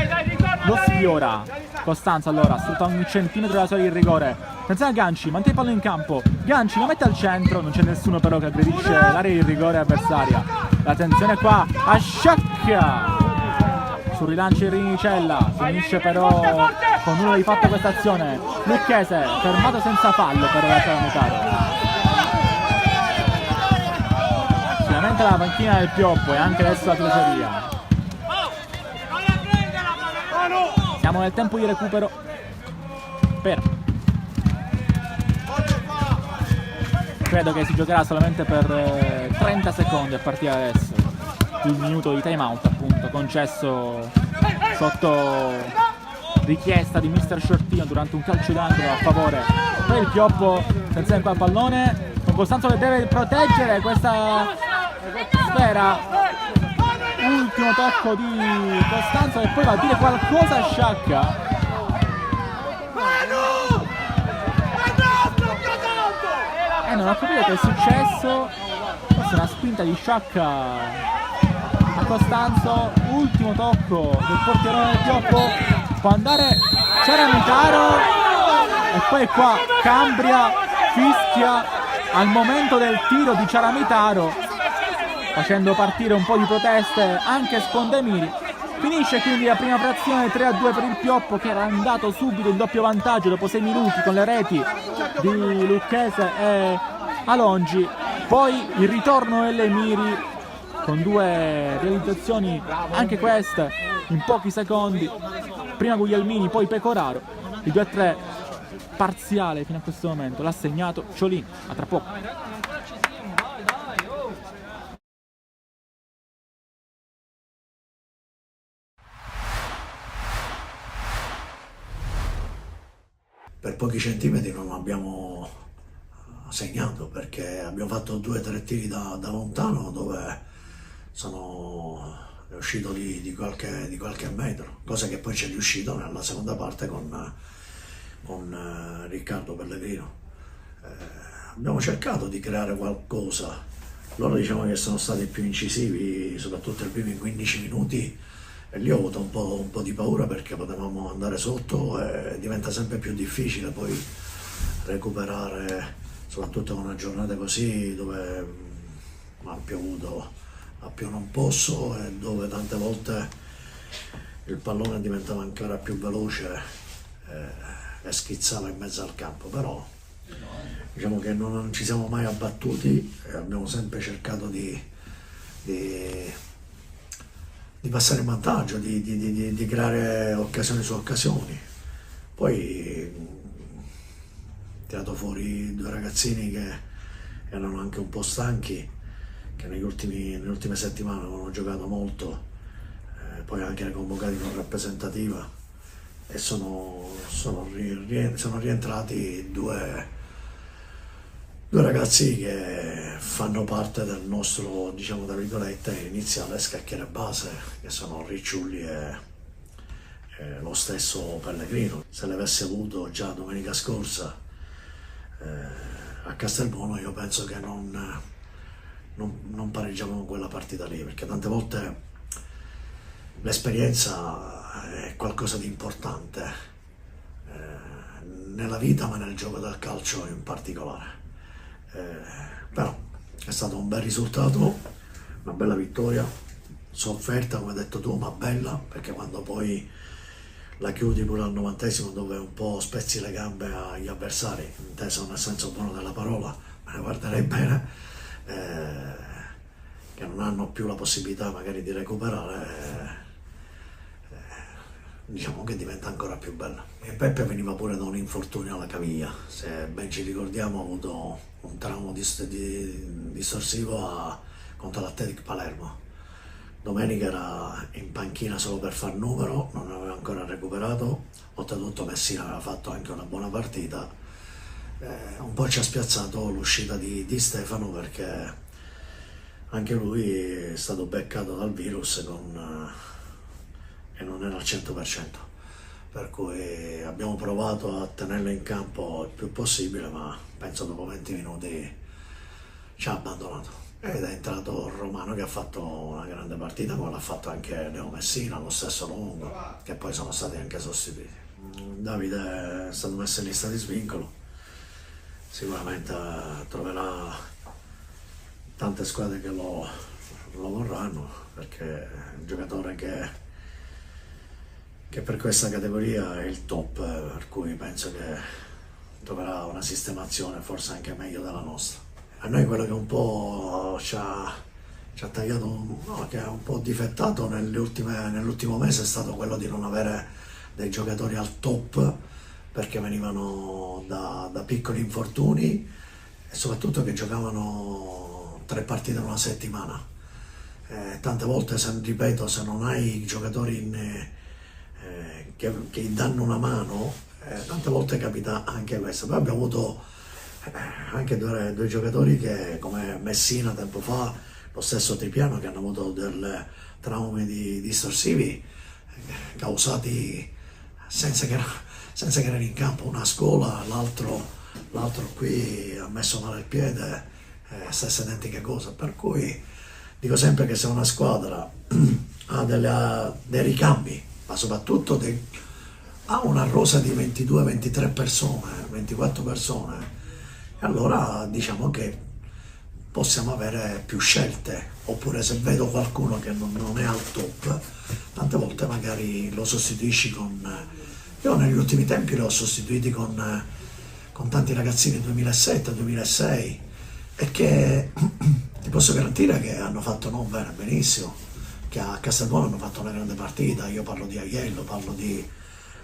A: lo sfiora, Costanzo allora sfrutta ogni centimetro della soglia di rigore, attenzione a Ganci, mantiene il pallone in campo, Ganci lo mette al centro, non c'è nessuno però che aggredisce l'area di rigore avversaria, l'attenzione qua a Sciacca sul rilancio di Rinicella, finisce però con nulla di fatto questa azione. Lucchese fermato senza fallo per la Ciaramitaro. Sicuramente la panchina del pioppo e anche adesso la tifoseria. Siamo nel tempo di recupero. Pera, credo che si giocherà solamente per 30 secondi a partire da adesso. Il minuto di time out appunto concesso sotto richiesta di mister Shortino durante un calcio d'angolo a favore per il pioppo. Attenzione qua al pallone, con Costanzo che deve proteggere questa sfera, ultimo tocco di Costanzo e poi va a dire qualcosa a Sciacca. Non ho capito che è successo, forse una spinta di Sciacca a Costanzo, ultimo tocco del portierone del pioppo, può andare Ciaramitaro e poi qua Cambria fischia al momento del tiro di Ciaramitaro, facendo partire un po' di proteste anche Spondemiri. Finisce quindi la prima frazione 3-2 per il pioppo, che era andato subito in doppio vantaggio dopo 6 minuti con le reti di Lucchese e Alongi. Poi il ritorno delle Emiri con 2 realizzazioni, anche queste in pochi secondi, prima Guglielmini poi Pecoraro. Il 2-3 parziale fino a questo momento l'ha segnato Ciolin. A tra poco.
E: Per pochi centimetri non abbiamo segnato, perché abbiamo fatto 2 o 3 tiri da lontano dove sono è uscito di qualche metro, cosa che poi ci è riuscito nella seconda parte con Riccardo Pellegrino. Abbiamo cercato di creare qualcosa, loro diciamo che sono stati più incisivi, soprattutto i primi 15 minuti, e lì ho avuto un po' di paura perché potevamo andare sotto e diventa sempre più difficile poi recuperare, soprattutto in una giornata così dove ha piovuto a più non posso e dove tante volte il pallone diventava ancora più veloce e schizzava in mezzo al campo, però diciamo che non ci siamo mai abbattuti e abbiamo sempre cercato di passare in vantaggio, di creare occasioni su occasioni. Poi tirato fuori due ragazzini che erano anche un po' stanchi, che nelle ultime settimane avevano giocato molto, poi anche convocati con rappresentativa, e sono rientrati due ragazzi che fanno parte del nostro, diciamo tra virgolette, iniziale scacchiere base, che sono Ricciulli e lo stesso Pellegrino. Se l'avessi avuto già domenica scorsa a Castelbuono, io penso che non pareggiavamo quella partita lì, perché tante volte l'esperienza è qualcosa di importante nella vita, ma nel gioco del calcio in particolare. Però è stato un bel risultato, una bella vittoria, sofferta come hai detto tu, ma bella, perché quando poi la chiudi pure al 90esimo, dove un po' spezzi le gambe agli avversari, inteso nel senso buono della parola, me ne guarderei bene, che non hanno più la possibilità magari di recuperare, diciamo che diventa ancora più bella. E Peppe veniva pure da un infortunio alla caviglia, se ben ci ricordiamo ha avuto un trauma distorsivo contro l'Athletic Palermo. Domenica era in panchina solo per far numero, non aveva ancora recuperato, oltretutto Messina aveva fatto anche una buona partita. Un po' ci ha spiazzato l'uscita di Stefano, perché anche lui è stato beccato dal virus e non era al 100%, per cui abbiamo provato a tenerlo in campo il più possibile, ma penso dopo 20 minuti ci ha abbandonato. Ed è entrato Romano, che ha fatto una grande partita, come l'ha fatto anche Leo Messina, lo stesso Longo, che poi sono stati anche sostituiti. Davide è stato messo in lista di svincolo, sicuramente troverà tante squadre che lo vorranno, perché è un giocatore che per questa categoria è il top, per cui penso che troverà una sistemazione forse anche meglio della nostra. A noi quello che un po' ci ha tagliato, no, che ha un po' difettato nell'ultimo mese, è stato quello di non avere dei giocatori al top, perché venivano da piccoli infortuni e soprattutto che giocavano 3 partite in una settimana. Tante volte, ripeto, se non hai giocatori che danno una mano, tante volte capita anche questo. Poi abbiamo avuto anche due giocatori che, come Messina tempo fa, lo stesso Tripiano, che hanno avuto dei traumi distorsivi causati senza che erano in campo, una a scuola, l'altro qui ha messo male il piede, stessa identica cosa, per cui dico sempre che se una squadra ha dei ricambi, ma soprattutto ha una rosa di 22-23 persone, 24 persone, allora diciamo che possiamo avere più scelte. Oppure se vedo qualcuno che non è al top, tante volte magari lo sostituisci io negli ultimi tempi li ho sostituiti con tanti ragazzini 2007-2006, e che ti posso garantire che hanno fatto non bene, benissimo, che a Castelbuono hanno fatto una grande partita. Io parlo di Aiello, parlo di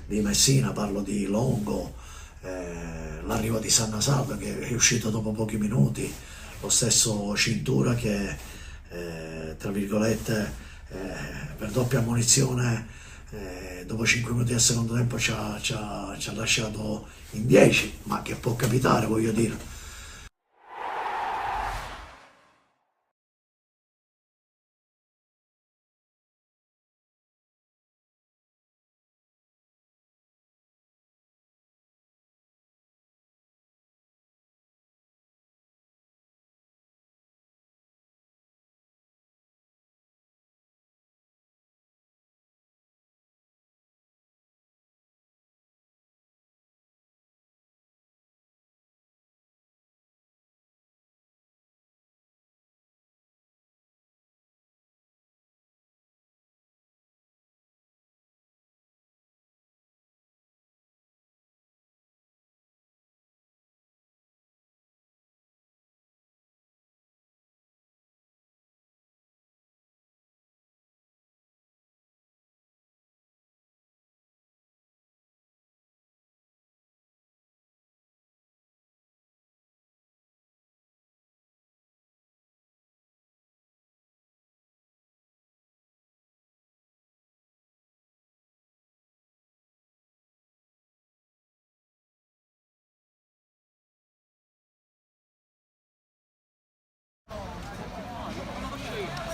E: Messina, parlo di Longo, l'arrivo di Sanna Salve che è uscito dopo pochi minuti, lo stesso Cintura che tra virgolette per doppia ammonizione dopo 5 minuti del secondo tempo ci ha lasciato in 10, ma che può capitare, voglio dire.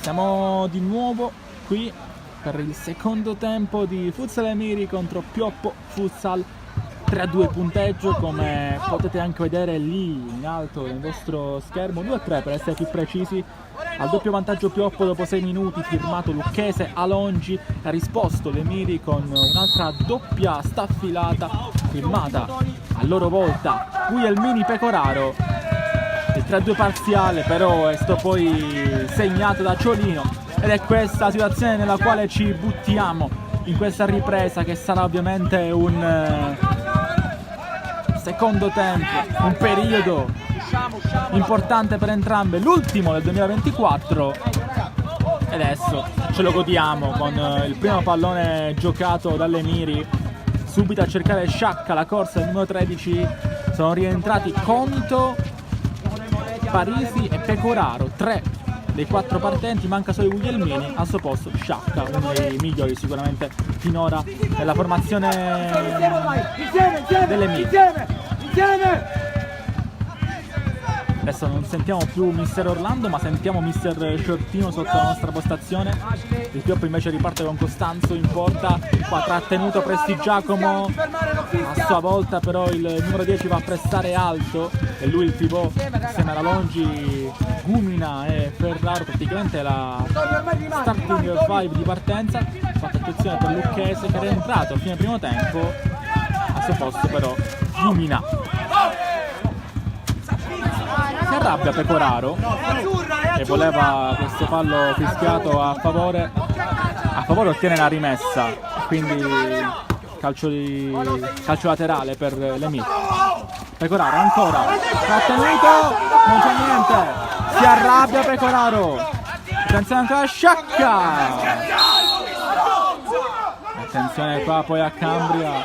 A: Siamo di nuovo qui per il secondo tempo di Futsal Emiri contro Pioppo Futsal. 3-2 punteggio, come potete anche vedere lì in alto nel vostro schermo, 2-3 per essere più precisi. Al doppio vantaggio Pioppo dopo 6 minuti, firmato Lucchese Alongi, ha risposto l'Emiri con un'altra doppia staffilata firmata a loro volta Guglielmini Pecoraro. Il 3-2 parziale però è stato poi segnato da Ciolino, ed è questa situazione nella quale ci buttiamo in questa ripresa, che sarà ovviamente un secondo tempo, un periodo importante per entrambe, l'ultimo del 2024, e adesso ce lo godiamo con il primo pallone giocato dall'Emiri. Subito a cercare Sciacca, la corsa del numero 13, sono rientrati Comito, Parisi e Pecoraro, 3 dei 4 partenti, manca solo Guglielmini, al suo posto Sciacca, uno dei migliori sicuramente finora nella formazione dell'Emiri. Adesso non sentiamo più Mister Orlando, ma sentiamo Mister Sciortino sotto la nostra postazione. Il Pioppo invece riparte con Costanzo in porta, qua trattenuto Prestigiacomo, a sua volta però il numero 10 va a pressare alto, e lui il pivot insieme alla Longi, Gumina e Ferraro, praticamente la starting 5 di partenza. Fatta attenzione per Lucchese, che era entrato a fine primo tempo, al suo posto però Gumina. Si arrabbia Pecoraro e voleva questo fallo fischiato a favore ottiene la rimessa, quindi calcio laterale per l'Emiri. Pecoraro ancora trattenuto, non c'è niente, si arrabbia Pecoraro, attenzione ancora a Sciacca, attenzione qua poi a Cambria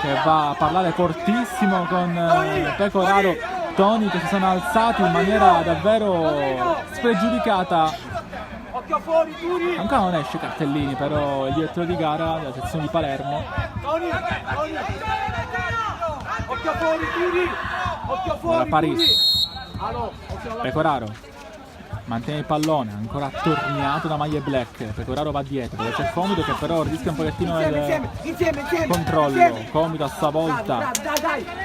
A: che va a parlare fortissimo con Pecoraro. Toni che si sono alzati in maniera davvero spregiudicata. Ancora non esce Cartellini, però il direttore di gara della sezione di Palermo. Ora Parisi, Pecoraro mantiene il pallone, ancora attorniato da maglie black. Pecoraro va dietro, dove c'è Comito che però rischia un pochettino il controllo. Comito a sua volta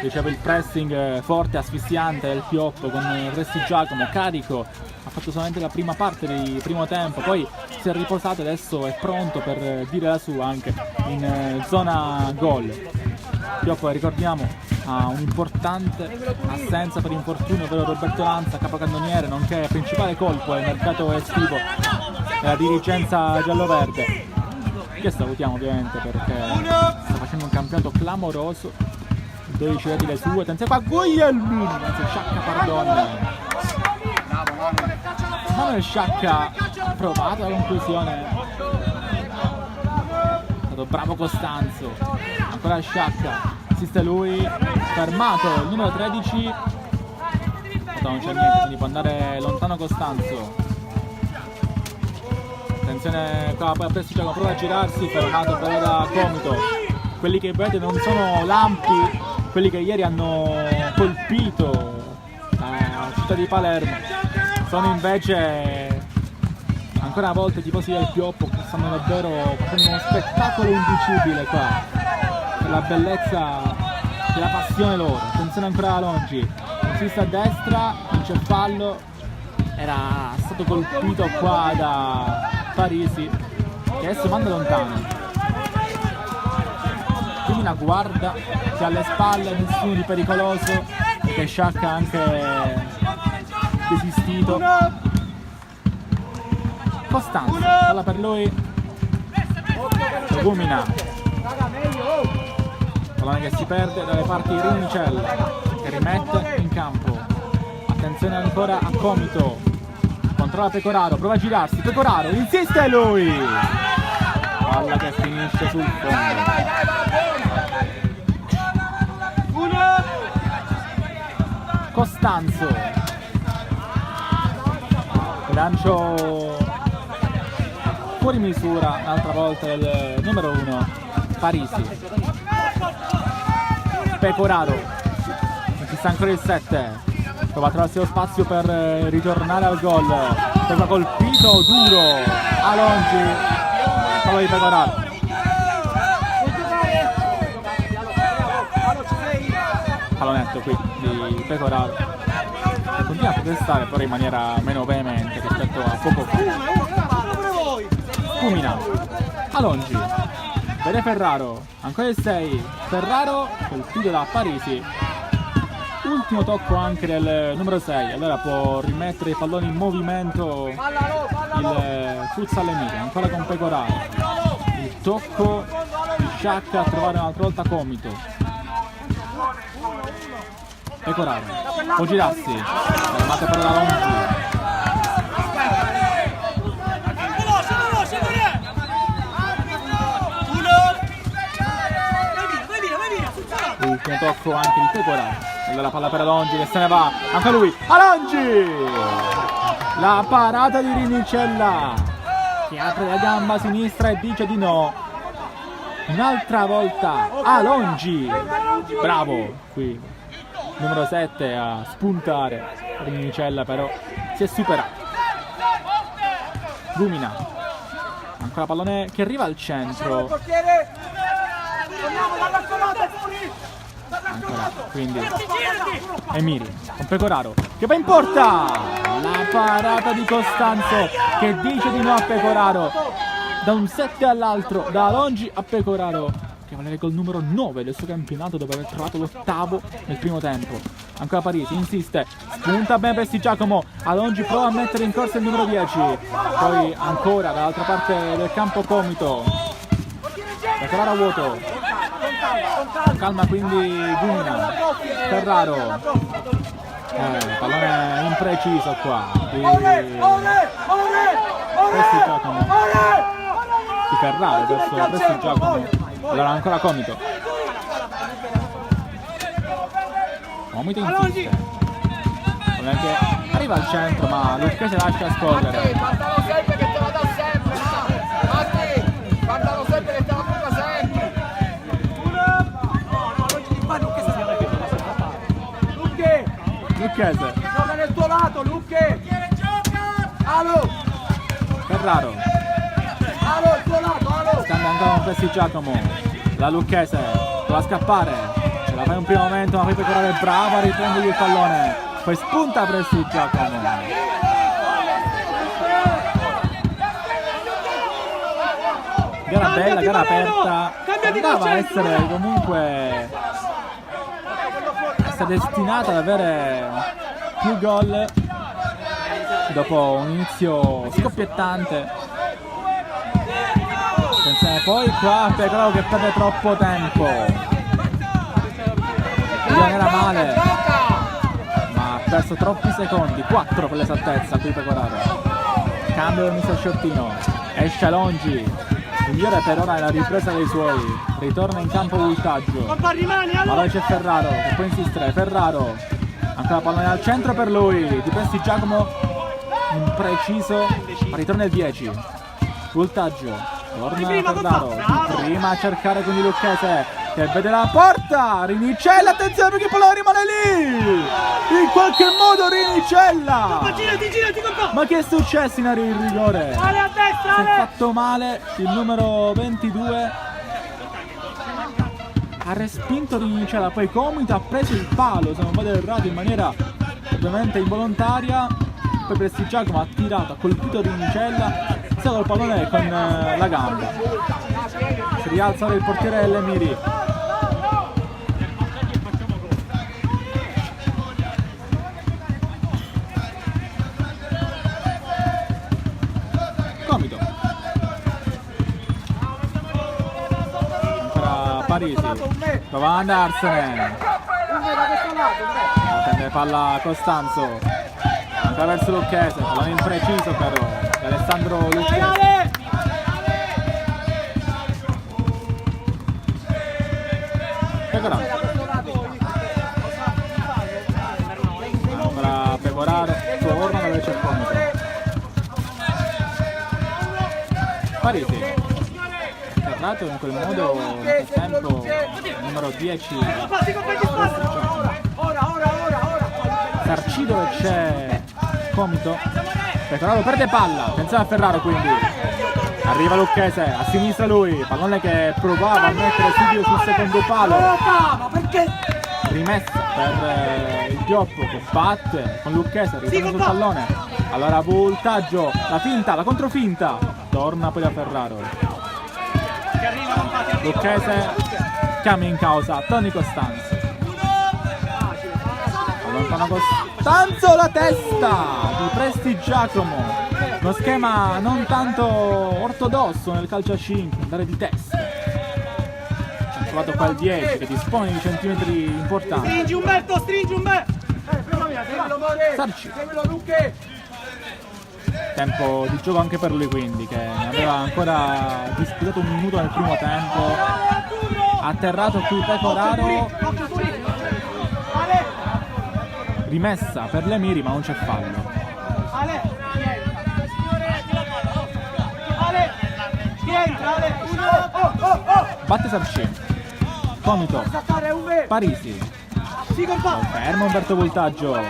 A: riceve il pressing forte, asfissiante del Pioppo con Prestigiacomo carico. Ha fatto solamente la prima parte del primo tempo, poi si è riposato e adesso è pronto per dire la sua anche in zona gol. Pioppo, ricordiamo, ha un'importante assenza per infortunio, ovvero Roberto Lanza, capocannoniere, nonché principale colpo del mercato estivo della dirigenza gialloverde, che salutiamo ovviamente perché sta facendo un campionato clamoroso. 12 reti le sue, attenzione qua Guglielmini, anzi Sciacca, pardon. Manuel Sciacca ha provato la conclusione, è stato bravo Costanzo, ancora Sciacca, assiste lui, fermato il numero 13, non c'è niente, quindi può andare lontano Costanzo. Attenzione qua poi a Prestigiacomo, prova a girarsi, fermato però da Comito. Quelli che vedete non sono lampi, quelli che ieri hanno colpito la città di Palermo, sono invece ancora una volta i tifosi del Pioppo, che stanno davvero facendo uno spettacolo indicibile qua, per la bellezza e la passione loro. Attenzione ancora a Longi, insiste a destra, non c'è fallo, era stato colpito qua da Parisi, che adesso manda lontano. Quindi una guarda che alle spalle, nessuno di pericoloso, che Sciacca ha anche desistito. Costanzo, palla per lui, Gumina, pallone che si perde dalle parti di Rinicella, che rimette in campo. Attenzione ancora a Comito, controlla Pecoraro, prova a girarsi, Pecoraro, insiste lui, palla che finisce sul fondo. Costanzo, lancio fuori misura un'altra volta del numero 1 Parisi. Pecoraro, non ci sta ancora il 7, prova a trovarsi lo spazio per ritornare al gol, prova colpito duro Alongi, prova di Pecoraro. Pallonetto qui di Pecoraro, che continua a protestare però in maniera meno veemente rispetto a poco fa. Cumina, Alongi, vede Ferraro, ancora il 6, Ferraro colpito da Parisi. Ultimo tocco anche del numero 6, allora può rimettere i palloni in movimento il Futsal Emilia, ancora con Pecoraro. Il tocco di Sciacca a trovare un'altra volta Comito. Pecoraro, può girarsi, fermata per Alongi. Ultimo tocco anche di Pecoraro. Allora palla per Alongi che se ne va, anche lui, Alongi! La parata di Rinicella che apre la gamba sinistra e dice di no. Un'altra volta Alongi, bravo qui, numero 7 a spuntare. Rinicella però si è superato. Gumina, ancora pallone che arriva al centro. Ancora, quindi Emiri con Pecoraro che va in porta, la parata di Costanzo che dice di no a Pecoraro, da un 7 all'altro, da Alongi a Pecoraro che vale col numero 9 del suo campionato dopo aver trovato l'8° nel primo tempo. Ancora Parisi, insiste, spunta bene Presti Giacomo, Alongi prova a mettere in corsa il numero 10, poi ancora dall'altra parte del campo Comito, Pecoraro a vuoto. Calma quindi Gumina, Ferraro, pallone impreciso qua di Presti Giacomo, di Ferraro verso Presti Giacomo. Allora ancora Comito, Comito insiste, non che arriva al centro ma Lucchese lascia scorrere.
B: Guardalo sempre che te la dà sempre, Matti, guardalo sempre che te la butta sempre.
A: Lucchese,
B: Gioca nel tuo lato, Lucche! Alo!
A: Ferraro,
B: Alo, il tuo lato, Alo!
A: scambia ancora con Presti Giacomo, la Lucchese prova a scappare, ce la fa in un primo momento ma poi Pecoraro è bravo a riprendergli il pallone, poi spunta Presti Giacomo. Gara bella, gara aperta, andava a essere comunque destinata ad avere più gol dopo un inizio scoppiettante. Attenzione poi qua Pecoraro che perde troppo tempo, non era male ma ha perso troppi secondi, 4 per l'esattezza qui Pecoraro. Cambio del mister Sciottino, esce Alongi, il migliore per ora è la ripresa dei suoi, ritorna in campo Voltaggio, ma poi c'è Ferraro che può insistere, Ferraro, ancora pallone al centro per lui, di Presti Giacomo, impreciso, ma ritorna il 10, Voltaggio, torna Ferraro, prima a cercare quindi Lucchese, che vede la porta, Rinicella, attenzione perché il pallone rimane lì, in qualche modo Rinicella, ma che è successo in area di rigore? Si è fatto male il numero 22, ha respinto Rinicella, poi Comito ha preso il palo, se non vado errato in maniera ovviamente involontaria, poi Presti Giacomo ha tirato, ha colpito Rinicella, sia col pallone con la gamba, si rialza il portiere dell'Emiri. Comito, ancora Parisi, prova ad andarsene, prende palla Costanzo, ancora verso Lucchese, pallone impreciso però di Alessandro Lucchese. Pecoraro, ancora Pecoraro, torna dove c'è Comito. Parisi, entrato in quel modo nel tempo numero 10
B: Ora!
A: C dove c'è Comito. Pecoraro perde palla, attenzione a Ferraro quindi. Arriva Lucchese, a sinistra lui, pallone che provava a mettere subito sul secondo palo.
D: Ma perché?
A: Rimessa per il Pioppo che batte con Lucchese, ritorna sul pallone. Allora voltaggio, la finta, la controfinta. Torna poi da Ferraro. Lucchese chiama in causa Tony Costanzo. Allontana Costanzo, la testa di Prestigiacomo. Uno schema non tanto ortodosso nel calcio a 5, andare di testa. Ha trovato qua il 10 che dispone di centimetri importanti.
D: Stringi Umberto, stringi Umberto!
A: Sarci. Tempo di gioco anche per lui quindi, che ne aveva ancora disputato un minuto nel primo tempo. Atterrato qui Pecoraro. Rimessa per le Miri ma non c'è fallo. Batte Sarci. Comito. Parisi. Fermo Umberto Voltaggio.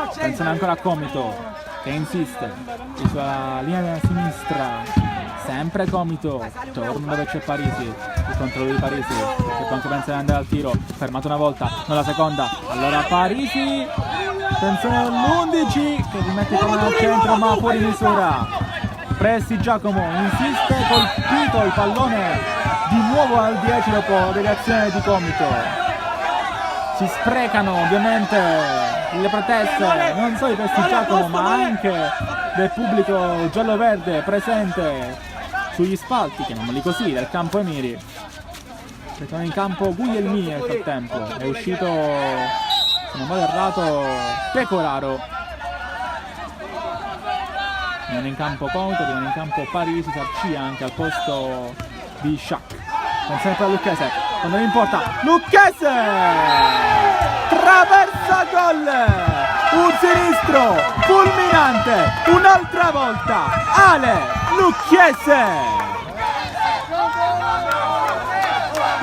A: Attenzione ancora a Comito che insiste sulla linea della sinistra. Sempre Comito. Torna dove c'è Parisi. Il controllo di Parisi che anche pensa di andare al tiro. Fermato una volta, non la seconda. Allora Parisi. Attenzione all'11 che rimette il pallone al centro ma fuori misura. Prestigiacomo insiste, colpito il pallone di nuovo al 10 dopo la deviazione di Comito. Si sprecano ovviamente le proteste non solo di Prestigiacomo ma anche del pubblico giallo-verde presente sugli spalti, chiamiamoli così, del campo Emiri. Ritorna in campo Guglielmini nel frattempo, è uscito, se non vado errato, Pecoraro. Viene in campo Comito, viene in campo Parisi, Sarci anche al posto di Sciac. Attenzione per Lucchese, quando non importa, Lucchese! Traversa gol! Un sinistro fulminante, un'altra volta, Ale Lucchese!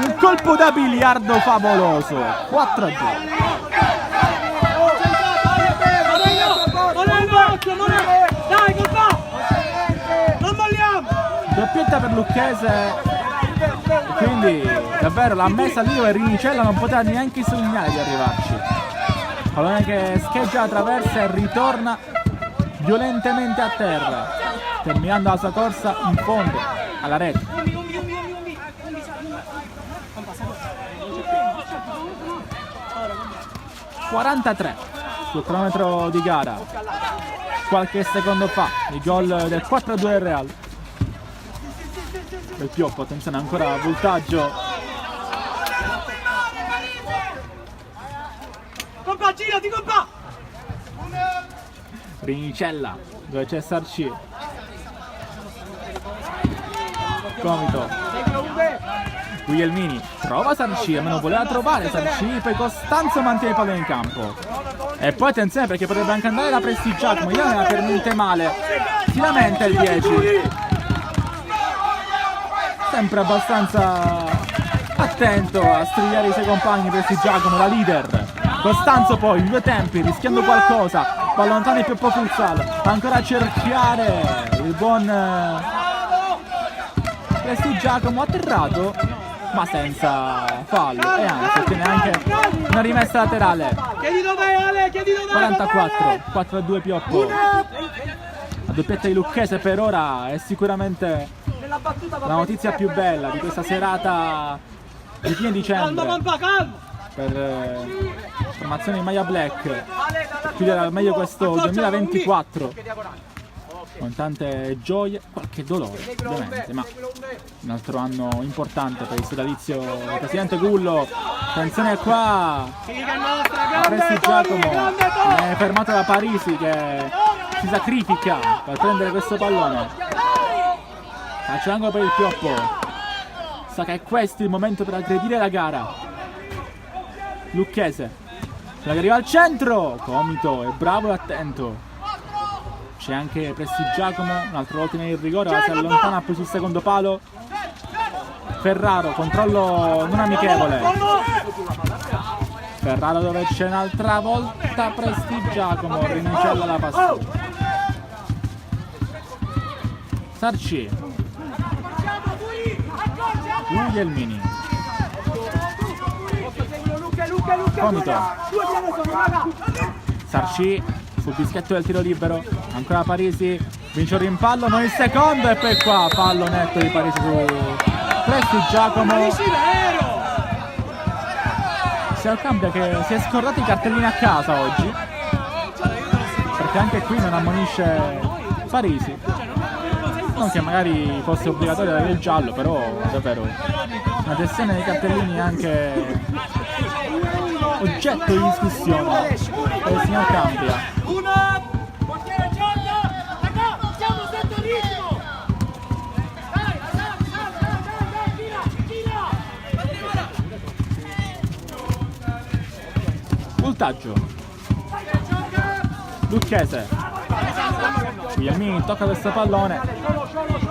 A: Un colpo da biliardo favoloso, 4-2.
D: Dai, non molliamo!
A: Doppietta per Lucchese, quindi davvero l'ha messa lì dove Rinicella non poteva neanche sognare di arrivarci. Pallone che scheggia la traversa e ritorna violentemente a terra, terminando la sua corsa in fondo alla rete. 43 sul cronometro di gara. Qualche secondo fa il gol del 4-2 del Real. Del Pioppo, attenzione ancora a voltaggio.
D: Compà, girati, compà!
A: Rinicella, dove c'è Sarci. Comito. Guglielmini trova Sarci, almeno voleva trovare Sarci, poi Costanzo mantiene il pallone in campo. E poi attenzione perché potrebbe anche andare da Prestigiacomo, io non era per niente male. Si lamenta il 10. Sempre abbastanza attento a strigliare i suoi compagni Prestigiacomo, la leader. Costanzo poi in due tempi, rischiando qualcosa, va lontano il Pioppo Futsal, ancora a cerchiare il buon Prestigiacomo atterrato, ma senza fallo e anzi ottiene anche una rimessa laterale.
D: Chiedi dov'è Ale, chiedi dov'è!
A: 44, 4-2 Pioppo. La doppietta di Lucchese per ora è sicuramente la notizia più bella di questa serata di fine dicembre per formazione in maglia black, chiudere al meglio questo 2024 con tante gioie, qualche dolore ovviamente, ma un altro anno importante per il sodalizio del presidente Gullo. Attenzione qua, Prestigiacomo è fermato da Parisi che si sacrifica per prendere questo pallone. Calcio d'angolo per il Pioppo, sa che è questo il momento per aggredire la gara. Lucchese, che arriva al centro, Comito è bravo e attento. C'è anche Prestigiacomo, un'altra volta nel rigore, ora si allontana poi sul secondo palo. Ferraro, controllo non amichevole. Ferraro dove c'è un'altra volta Prestigiacomo, Rinicella la passa. Sarci, Guglielmini, Comito, Sarci sul dischetto del tiro libero, ancora Parisi, vince un rimpallo, non il secondo e poi qua fallo netto di Parisi su Prestigiacomo. Sia il cambio che si è scordato i cartellini a casa oggi, perché anche qui non ammonisce Parisi, non che magari fosse obbligatorio avere il giallo, però davvero una gestione dei cartellini anche oggetto di discussione per il signor Cambia. Voltaggio, Lucchese, Guglielmini tocca questo pallone,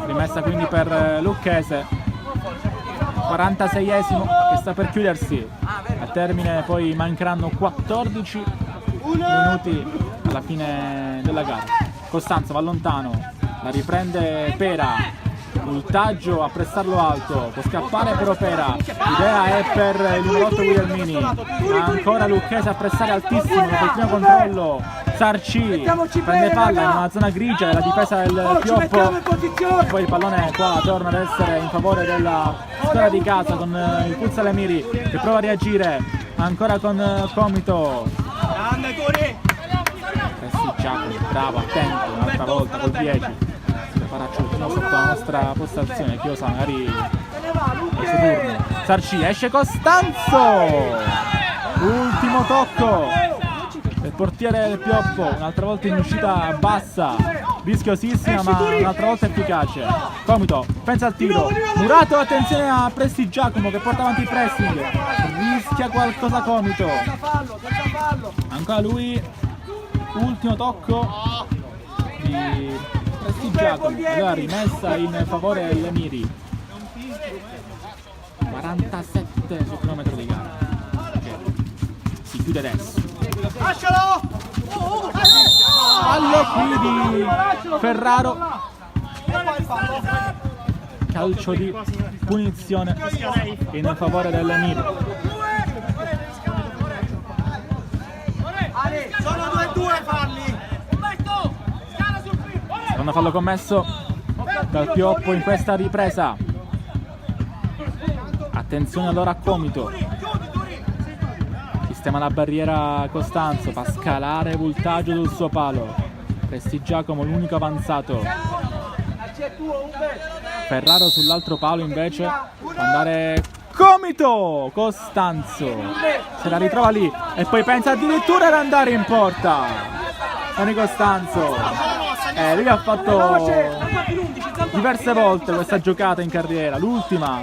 A: rimessa quindi per Lucchese, 46esimo che sta per chiudersi, a termine poi mancheranno 14 minuti alla fine della gara. Costanzo va lontano, la riprende Pera, Voltaggio a prestarlo alto, può scappare però Pera, l'idea è per il numero 8 Guglielmini, ancora Lucchese a pressare altissimo per il primo controllo, Sarci prende palla in una zona grigia della difesa del Pioppo, e poi il pallone qua torna ad essere in favore della squadra di casa con il Puzza Miri che prova a reagire, ancora con Comito, Prestigiacomo, bravo, attento un'altra volta col 10. Paracciolino sotto la nostra postazione, chi lo sa, magari è il suo turno. Sarci, esce Costanzo, ultimo tocco del portiere del Pioppo, un'altra volta in uscita bassa, rischiosissima ma un'altra volta efficace. Comito pensa al tiro, Murato, attenzione a Prestigiacomo che porta avanti il pressing, rischia qualcosa Comito, ancora lui, ultimo tocco di Prestigiacomo, la rimessa in favore delle Miri. 47 sul cronometro di gara, che si chiude adesso. Fallo qui di Ferraro, calcio di punizione in favore delle Miri.
D: Sono 2-2 falli.
A: Secondo fallo commesso dal Pioppo in questa ripresa. Attenzione allora a Comito, sistema la barriera Costanzo, fa scalare Voltaggio sul suo palo, Prestigiacomo l'unico avanzato, Ferraro sull'altro palo invece fa andare Comito, Costanzo se la ritrova lì e poi pensa addirittura ad andare in porta. Tony Costanzo, lui ha fatto diverse volte questa giocata in carriera, l'ultima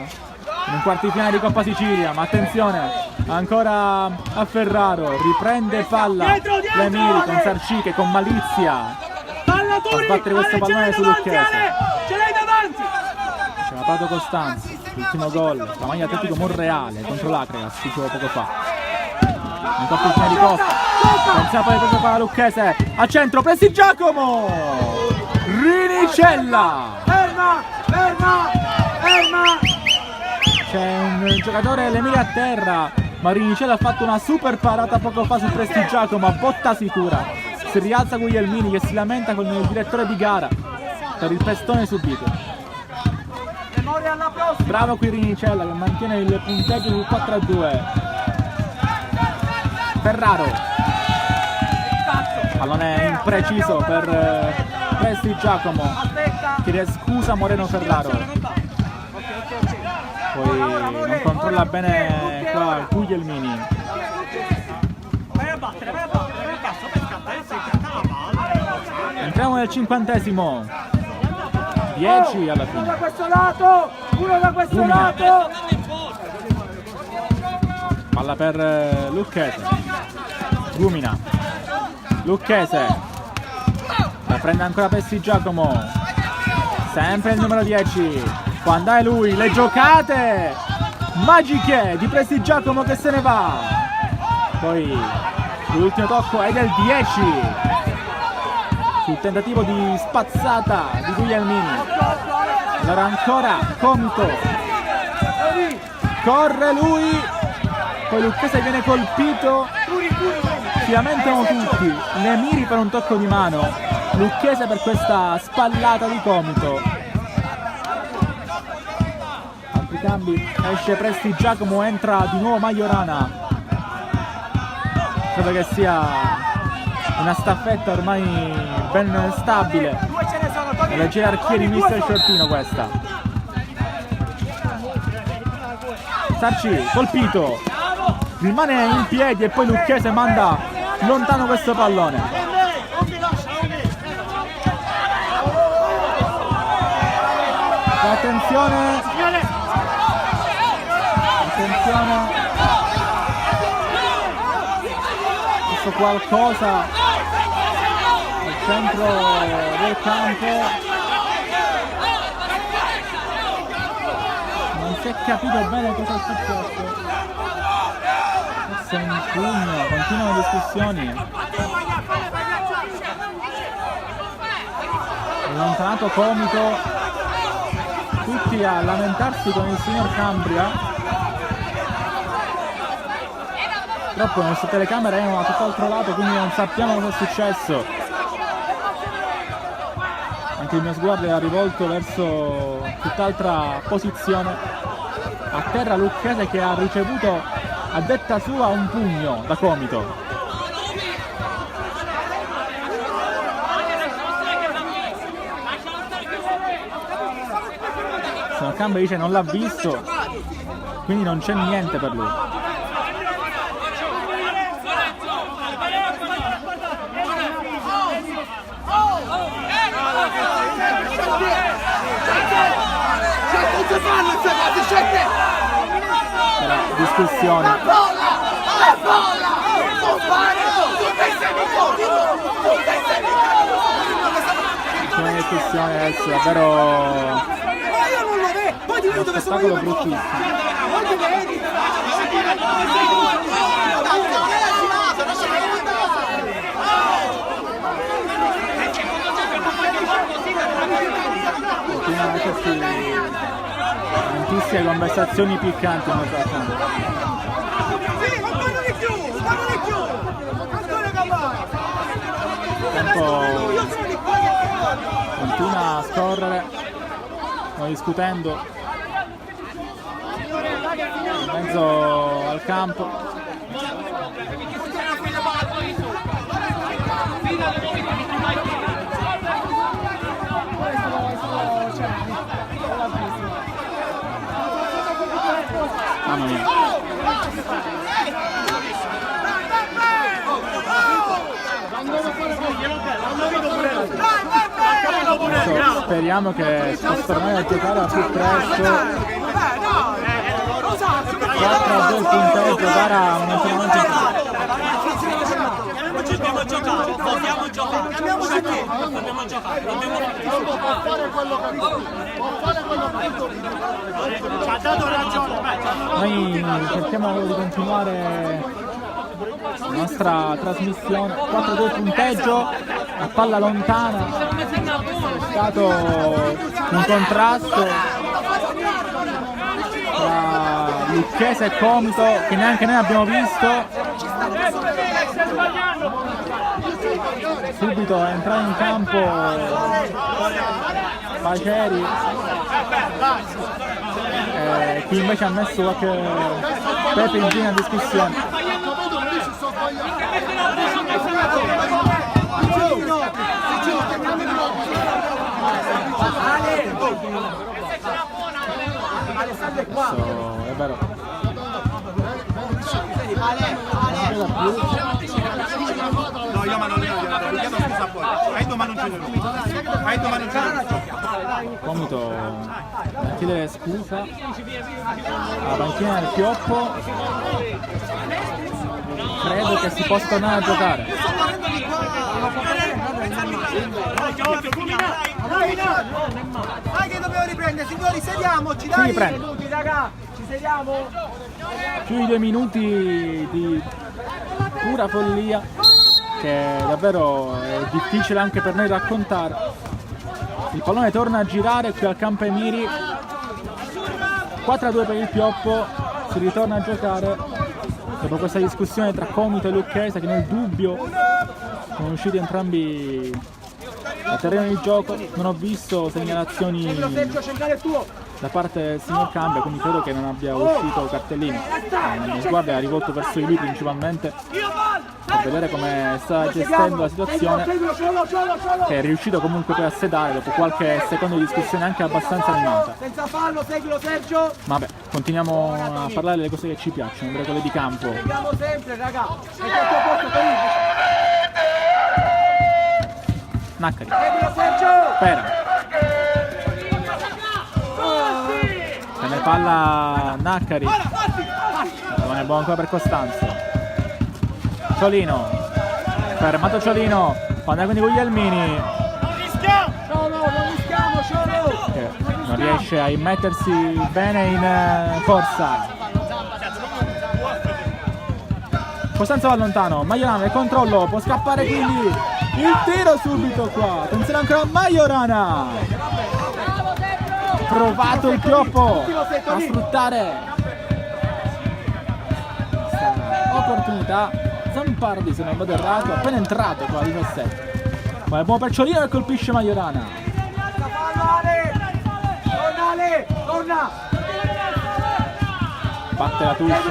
A: in un quartifinale di Coppa Sicilia, ma attenzione ancora a Ferraro, riprende palla Lemiri con Sarci che con malizia fa sbattere questo pallone su Lucchese. C'è una Prato Costanzo, l'ultimo gol, la maglia Atletico Monreale contro l'Acregas, dicevo poco fa. In quartifinale di Coppa, pensiamo poi preso palla Lucchese, a centro Prestigiacomo, Rinicella, ferma! C'è un giocatore dell'Emilia a terra, ma Rinicella ha fatto una super parata poco fa su Prestigiacomo a botta sicura. Si rialza Guglielmini che si lamenta con il direttore di gara per il pestone subito. Bravo qui Rinicella che mantiene il punteggio sul 4-2. Ferraro, pallone impreciso per Prestigiacomo, chiede scusa Moreno Ferraro. Poi non controlla bene qua Guglielmini. Entriamo nel 50esimo, 10 alla fine. Uno da questo lato, uno da questo lato. Palla per Lucchese, Gumina, Lucchese, la prende ancora Prestigiacomo, sempre il numero 10. Può andare lui, le giocate magiche di Prestigiacomo che se ne va. Poi l'ultimo tocco è del 10 sul tentativo di spazzata di Guglielmini. Allora ancora Comito, corre lui, poi Lucchese viene colpito, si lamentano tutti, Nemiri per un tocco di mano, Lucchese per questa spallata di Comito. Altri cambi, esce Presti Giacomo, entra di nuovo Majorana. Credo che sia una staffetta ormai ben stabile, le gerarchie di mister Sciortino questa. Sarci colpito, rimane in piedi e poi Lucchese manda lontano questo pallone. Attenzione, attenzione, questo qualcosa al centro del campo. Non si è capito bene cosa è successo. Questo è un pugno, continuano le discussioni. Allontanato Comito, tutti a lamentarsi con il signor Cambria. Purtroppo le nostre telecamere erano da tutt'altro lato, quindi non sappiamo cosa è successo. Anche il mio sguardo era rivolto verso tutt'altra posizione. A terra Lucchese che ha ricevuto a detta sua un pugno da Comito. Signor Cambria dice non l'ha visto, quindi non c'è niente per lui. Era discussione. C'è una discussione adesso, davvero uno spettacolo bruttissimo. Continuano ad esserci tantissime conversazioni piccanti nel frattempo. Il tempo continua a scorrere, stiamo discutendo in mezzo al campo. Mamma mia. Adesso speriamo che si possa tornare a giocare al più presto. 4-2 il punteggio, gara momentaneamente.
F: Dobbiamo giocare, dobbiamo giocare. Dobbiamo giocare. Ci ha dato ragione.
A: Noi cerchiamo di continuare la nostra trasmissione. 4-2 punteggio, a palla lontana, è stato un contrasto tra Lucchese e Comito che neanche noi abbiamo visto. Subito è entrato in campo Paceri, chi invece ha messo qualche pepe in piena discussione. È vero.
F: No, io ma non chiedo scusa poi. Aido ma non c'è lui. Aido ma non c'è lui.
A: Comito chiede scusa alla panchina del Pioppo. Credo che si possa tornare a giocare.
D: Dai che dobbiamo riprendere, signori, sediamoci,
A: dai! Sì, prende.
D: Raga, ci sediamo?
A: Più di 2 minuti di pura follia che davvero è difficile anche per noi raccontare. Il pallone torna a girare qui al Campo Emiri, 4-2 per il Pioppo, si ritorna a giocare dopo questa discussione tra Comito e Lucchese che nel dubbio sono usciti entrambi al terreno di gioco. Non ho visto segnalazioni da parte del signor Cambia, quindi credo che non abbia uscito cartellino. Il mio sguardo era rivolto verso di lui principalmente per vedere come sta gestendo la situazione, che è riuscito comunque poi a sedare dopo qualche secondo di discussione anche abbastanza animata.
D: Senza fallo, seguilo Sergio.
A: Vabbè, continuiamo a parlare delle cose che ci piacciono, le regole di campo.
D: Seguiamo sempre, raga. Metti al tuo posto, Torino.
A: Naccari,
D: Seguilo Sergio.
A: Pera, se ne palla Naccari, non è buono ancora per Costanzo. Ciolino, fermato Ciolino, palla quindi Guglielmini,
D: Non rischiamo, Ciolo.
A: che non riesce a immettersi bene in corsa. Costanzo va lontano, Majorana il controllo, può scappare quindi il tiro subito qua. Attenzione ancora a Majorana. Provato il Pioppo a sfruttare questa opportunità. Zampardi, se non vado errato, appena entrato qua a 17. Poi è buono per Ciolino che colpisce Majorana.
D: Torna.
A: Batte la touche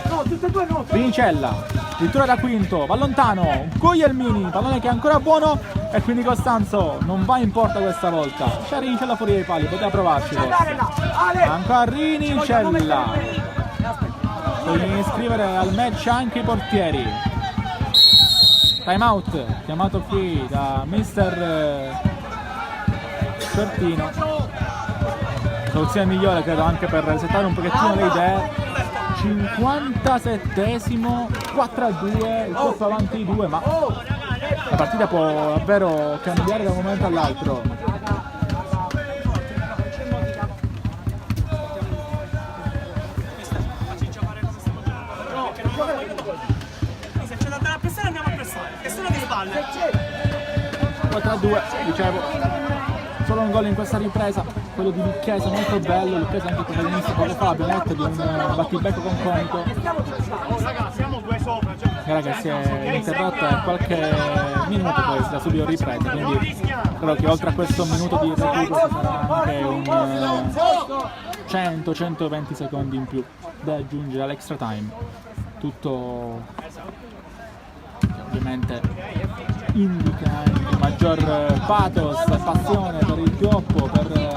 D: No, tutte e due no.
A: Vinicella, addirittura da quinto, va lontano, Guglielmini, pallone che è ancora buono e quindi Costanzo non va in porta questa volta. C'è Rinicella fuori dai pali, poteva provarci forse. Ancora Rinicella. Vogliono iscrivere al match anche i portieri. Time out chiamato qui da mister Certino. Soluzione migliore credo anche per resettare un pochettino le idee. 57esimo, 4-2, il Pioppo avanti di 2, ma la partita può davvero cambiare da un momento all'altro.
G: Se c'è da andare a pressare andiamo a pressare, che sono di spalle.
A: 4-2, dicevo, solo un gol in questa ripresa, quello di Lucchese, molto bello. Lucchese anche protagonista poco fa, abbiamo detto, di un battibecco con Comito. Gara che si è interrotta per qualche minuto, poi si è subito ripresa, quindi credo che oltre a questo minuto di recupero ci sarà anche un 100-120 secondi in più da aggiungere all'extra time. Tutto ovviamente indica anche maggior pathos e passione per il Pioppo per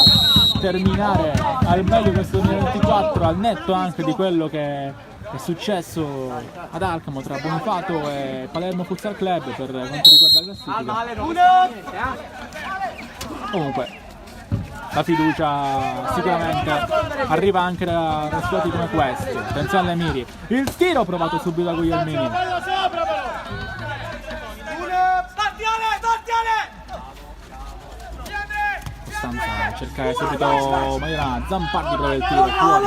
A: terminare al meglio questo 2024, al netto anche di quello che è successo ad Alcamo tra Bonifato e Palermo Futsal Club per quanto riguarda la classifica. Comunque la fiducia sicuramente arriva anche da risultati come questi. Attenzione alle miri, il tiro provato subito da Guglielmini. Stanza a cercare subito Majorana, Zampardi prova il tiro fuori.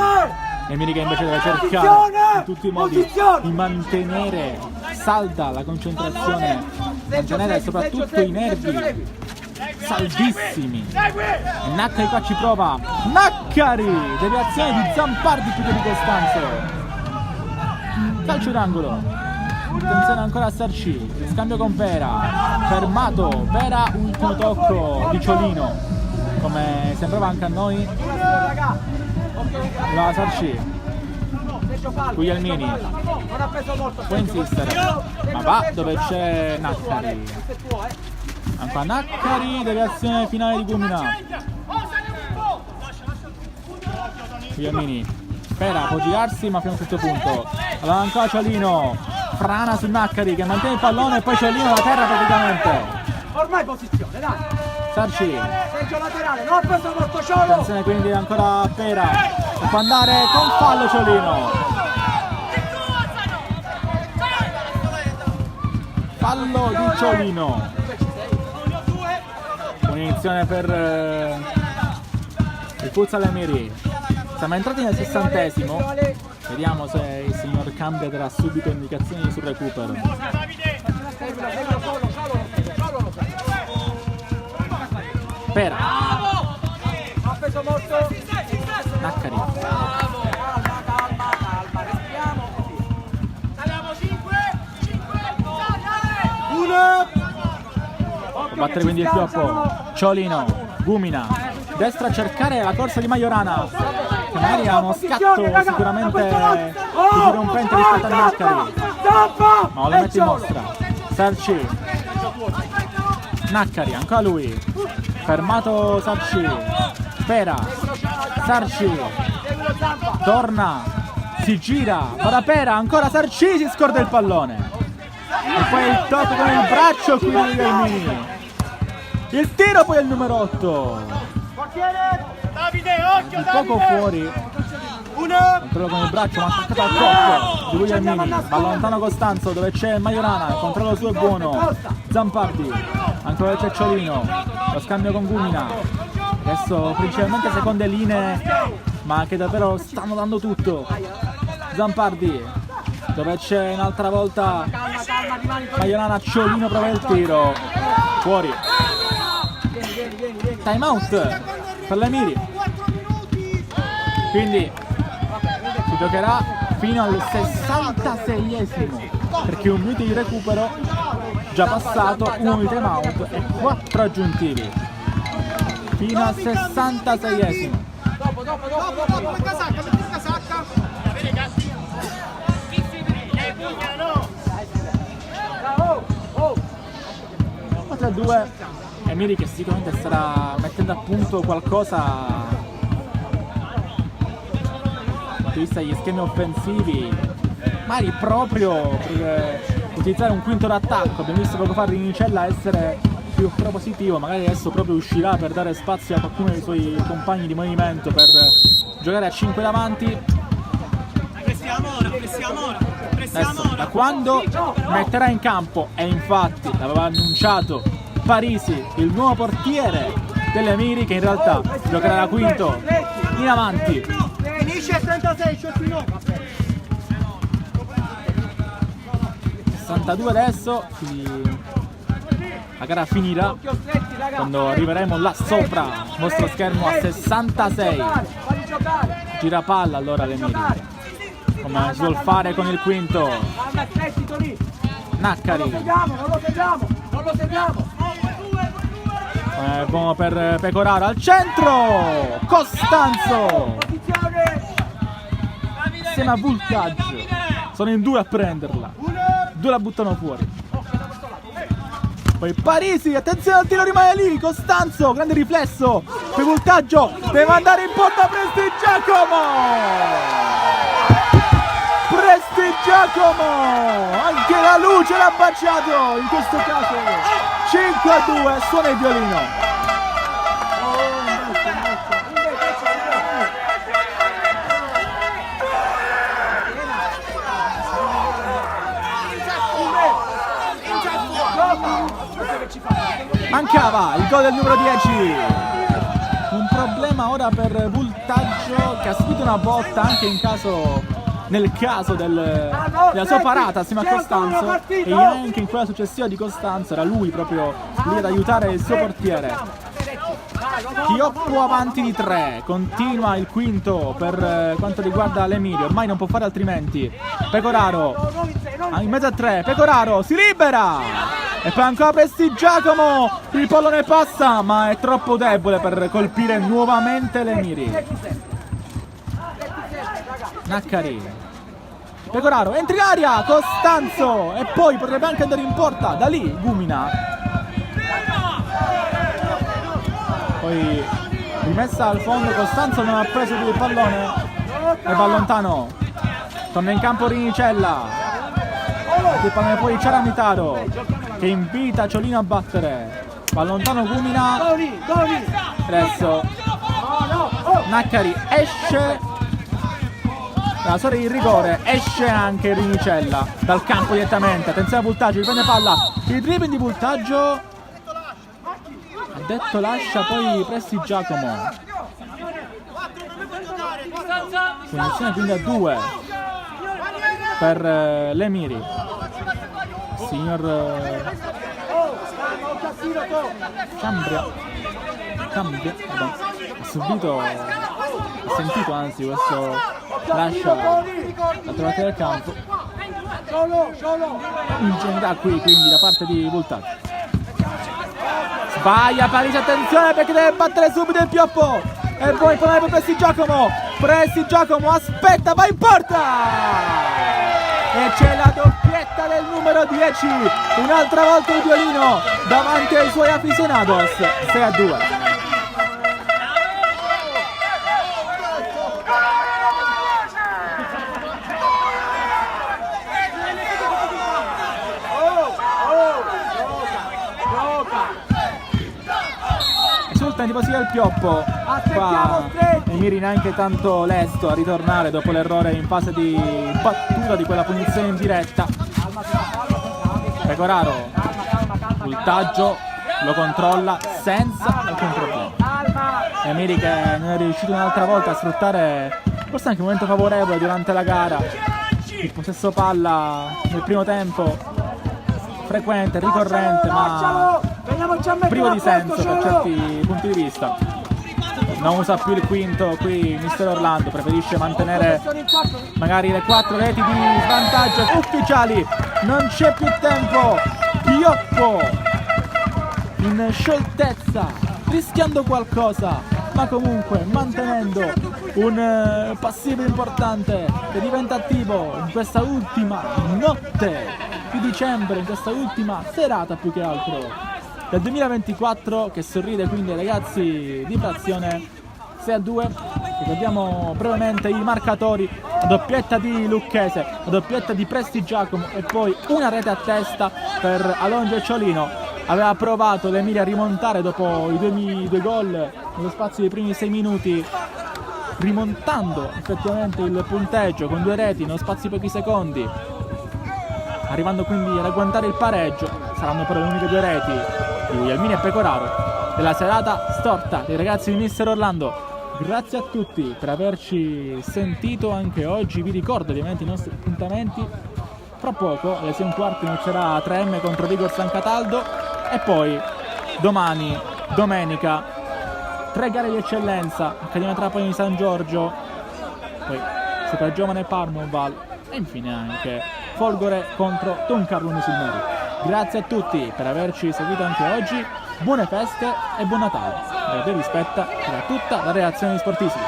A: Emiri che invece deve cercare in tutti i modi di mantenere salda la concentrazione, mantenere soprattutto i nervi saldissimi. E Naccari qua ci prova, Naccari, deviazione di Zampardi più che di Costanzo. Calcio d'angolo, attenzione ancora a Sarci, scambio con Pera, fermato, Pera, ultimo tocco di Ciolino, come sembrava anche a noi. Va Sarci, Guglielmini può insistere, ma va dove c'è Naccari. Ancora Naccari, deviazione finale di Gumina. Guglielmini, Pera può girarsi ma fino a un certo punto. Allora ancora Ciolino, frana su Naccari che mantiene il pallone e poi Ciolino la terra praticamente.
D: Ormai posizione, dai.
A: Sarci,
D: Sergio laterale, non ha preso molto Ciolo.
A: attenzione quindi ancora a Pera, e può andare con fallo Ciolino. Fallo di Ciolino. Un'inizione per il Futsal Emiri. Siamo entrati nel 60esimo. Vediamo se il signor cambia, darà subito indicazioni sul recupero. Pera. Naccari. Può battere quindi il pioppo. Ciolino, Gumina, destra a cercare la corsa di Majorana, che magari ha uno scatto sicuramente più dirompente rispetto a Naccari, ma lo mette in mostra. Sarci, Naccari, ancora lui, fermato Sarci, Pera, Sarci, torna, si gira, va da Pera, ancora Sarci, si scorda il pallone. E poi il tocco con il braccio qui di Guglielmini. Il tiro poi è il numero 8. Un poco fuori. Controllo con il braccio, ma attaccato al tocco di Guglielmini. Va lontano Costanzo dove c'è Majorana. Il controllo suo è buono. Zampardi. Ancora c'è Ciolino. Lo scambio con Gumina. Adesso principalmente seconde linee, ma che davvero stanno dando tutto. Zampardi. Dove c'è un'altra volta Majorana, Ciolino prova il tiro. Fuori. Time out per l'Emiri. Quindi si giocherà fino al 66esimo, perché un minuto di recupero già passato, 1 di time out e 4 aggiuntivi. Fino al 66esimo.
D: Metti casacca.
A: 4-2. Emiri che sicuramente starà mettendo a punto qualcosa dal punto di vista degli schemi offensivi, magari proprio per utilizzare un quinto d'attacco. Abbiamo visto poco fa Rinicella essere più propositivo, magari adesso proprio uscirà per dare spazio a qualcuno dei suoi compagni di movimento per giocare a 5 davanti. Adesso, da quando metterà in campo, e infatti l'aveva annunciato Parisi, il nuovo portiere dell'Emiri, che in realtà giocherà da quinto in avanti.
D: Finisce 36,
A: 62 adesso, la gara finirà quando arriveremo là sopra il nostro schermo a 66. Gira palla allora l'Emiri, come si vuol fare con il quinto. Naccari,
D: non lo seguiamo.
A: buono per Pecoraro al centro. Costanzo insieme a Voltaggio, sono in 2 a prenderla, 2 la buttano fuori. Poi Parisi, attenzione al tiro, rimane lì Costanzo, grande riflesso, poi Voltaggio deve andare in porta. Giacomo, anche la luce l'ha baciato in questo caso. 5-2, suona il violino. Mancava il gol del numero 10. Un problema ora per Voltaggio, che ha subito una botta anche nel caso della sua parata assieme a Costanzo, e anche in quella successiva di Costanzo era lui proprio lì ad aiutare il suo portiere. Chioppo avanti di 3, continua il quinto per quanto riguarda l'Emiri, ormai non può fare altrimenti. Pecoraro in mezzo a 3, Pecoraro si libera e poi ancora Prestigiacomo, il pallone passa ma è troppo debole per colpire nuovamente l'Emiri. Naccari, Pecoraro, entra in aria, Costanzo, e poi potrebbe anche andare in porta, da lì Gumina. Poi rimessa al fondo, Costanzo non ha preso più il pallone e va lontano. Torna in campo Rinicella, il pallone poi Ciaramitaro che invita Ciolino a battere. Va lontano Gumina. Adesso Naccari esce dalla zona di rigore, esce anche Rinicella dal campo direttamente. Attenzione a Voltaggio, riprende palla, il dribbling di Voltaggio, ha detto lascia poi Prestigiacomo. Punizione quindi a 2. per l'Emiri. Signor cambia, ha subito, ha sentito anzi questo flash la trovata del campo. Ingenuità qui quindi da parte di Voltaggio. Sbaglia Parisi, attenzione perché deve battere subito il pioppo e poi per Presti Giacomo aspetta, va in porta e c'è la doppietta del numero 10, un'altra volta il violino davanti ai suoi aficionados. 6-2. Esulta in tifosi del pioppo. Qua Emiri neanche tanto lesto a ritornare dopo l'errore in fase di battuta di quella punizione in diretta. Pecoraro, Voltaggio lo controlla senza alcun problema. Emiri che non è riuscito un'altra volta a sfruttare forse anche un momento favorevole durante la gara, il possesso palla nel primo tempo frequente, ricorrente, ma privo di senso per certi punti di vista. Non usa più il quinto qui mister Orlando, preferisce mantenere magari le 4 reti di svantaggio ufficiali. Non c'è più tempo, Pioppo in scioltezza, rischiando qualcosa, ma comunque mantenendo un passivo importante che diventa attivo in questa ultima notte di dicembre, in questa ultima serata più che altro del 2024, che sorride quindi ai ragazzi di Frazione. 6-2. Ricordiamo brevemente i marcatori: la doppietta di Lucchese, la doppietta di Presti Giacomo e poi una rete a testa per Alonso e Ciolino. Aveva provato l'Emilia a rimontare dopo i due gol nello spazio dei primi 6 minuti, rimontando effettivamente il punteggio con 2 reti nello spazio di pochi secondi, arrivando quindi ad agguantare il pareggio. Saranno però le uniche 2 reti di Guglielmini e Pecoraro della serata storta dei ragazzi di mister Orlando. Grazie a tutti per averci sentito anche oggi. Vi ricordo ovviamente i nostri appuntamenti. Fra poco alle 6:15 inizierà 3M contro Vigor San Cataldo e poi domani, domenica, 3 gare di eccellenza: Accademia Trapani di San Giorgio, poi Super Giovane Parmoval e infine anche Folgore contro Don Carlo Musilmeri. Grazie a tutti per averci seguito anche oggi. Buone feste e buon Natale. Da te rispetta tutta la reazione di Sportissimi.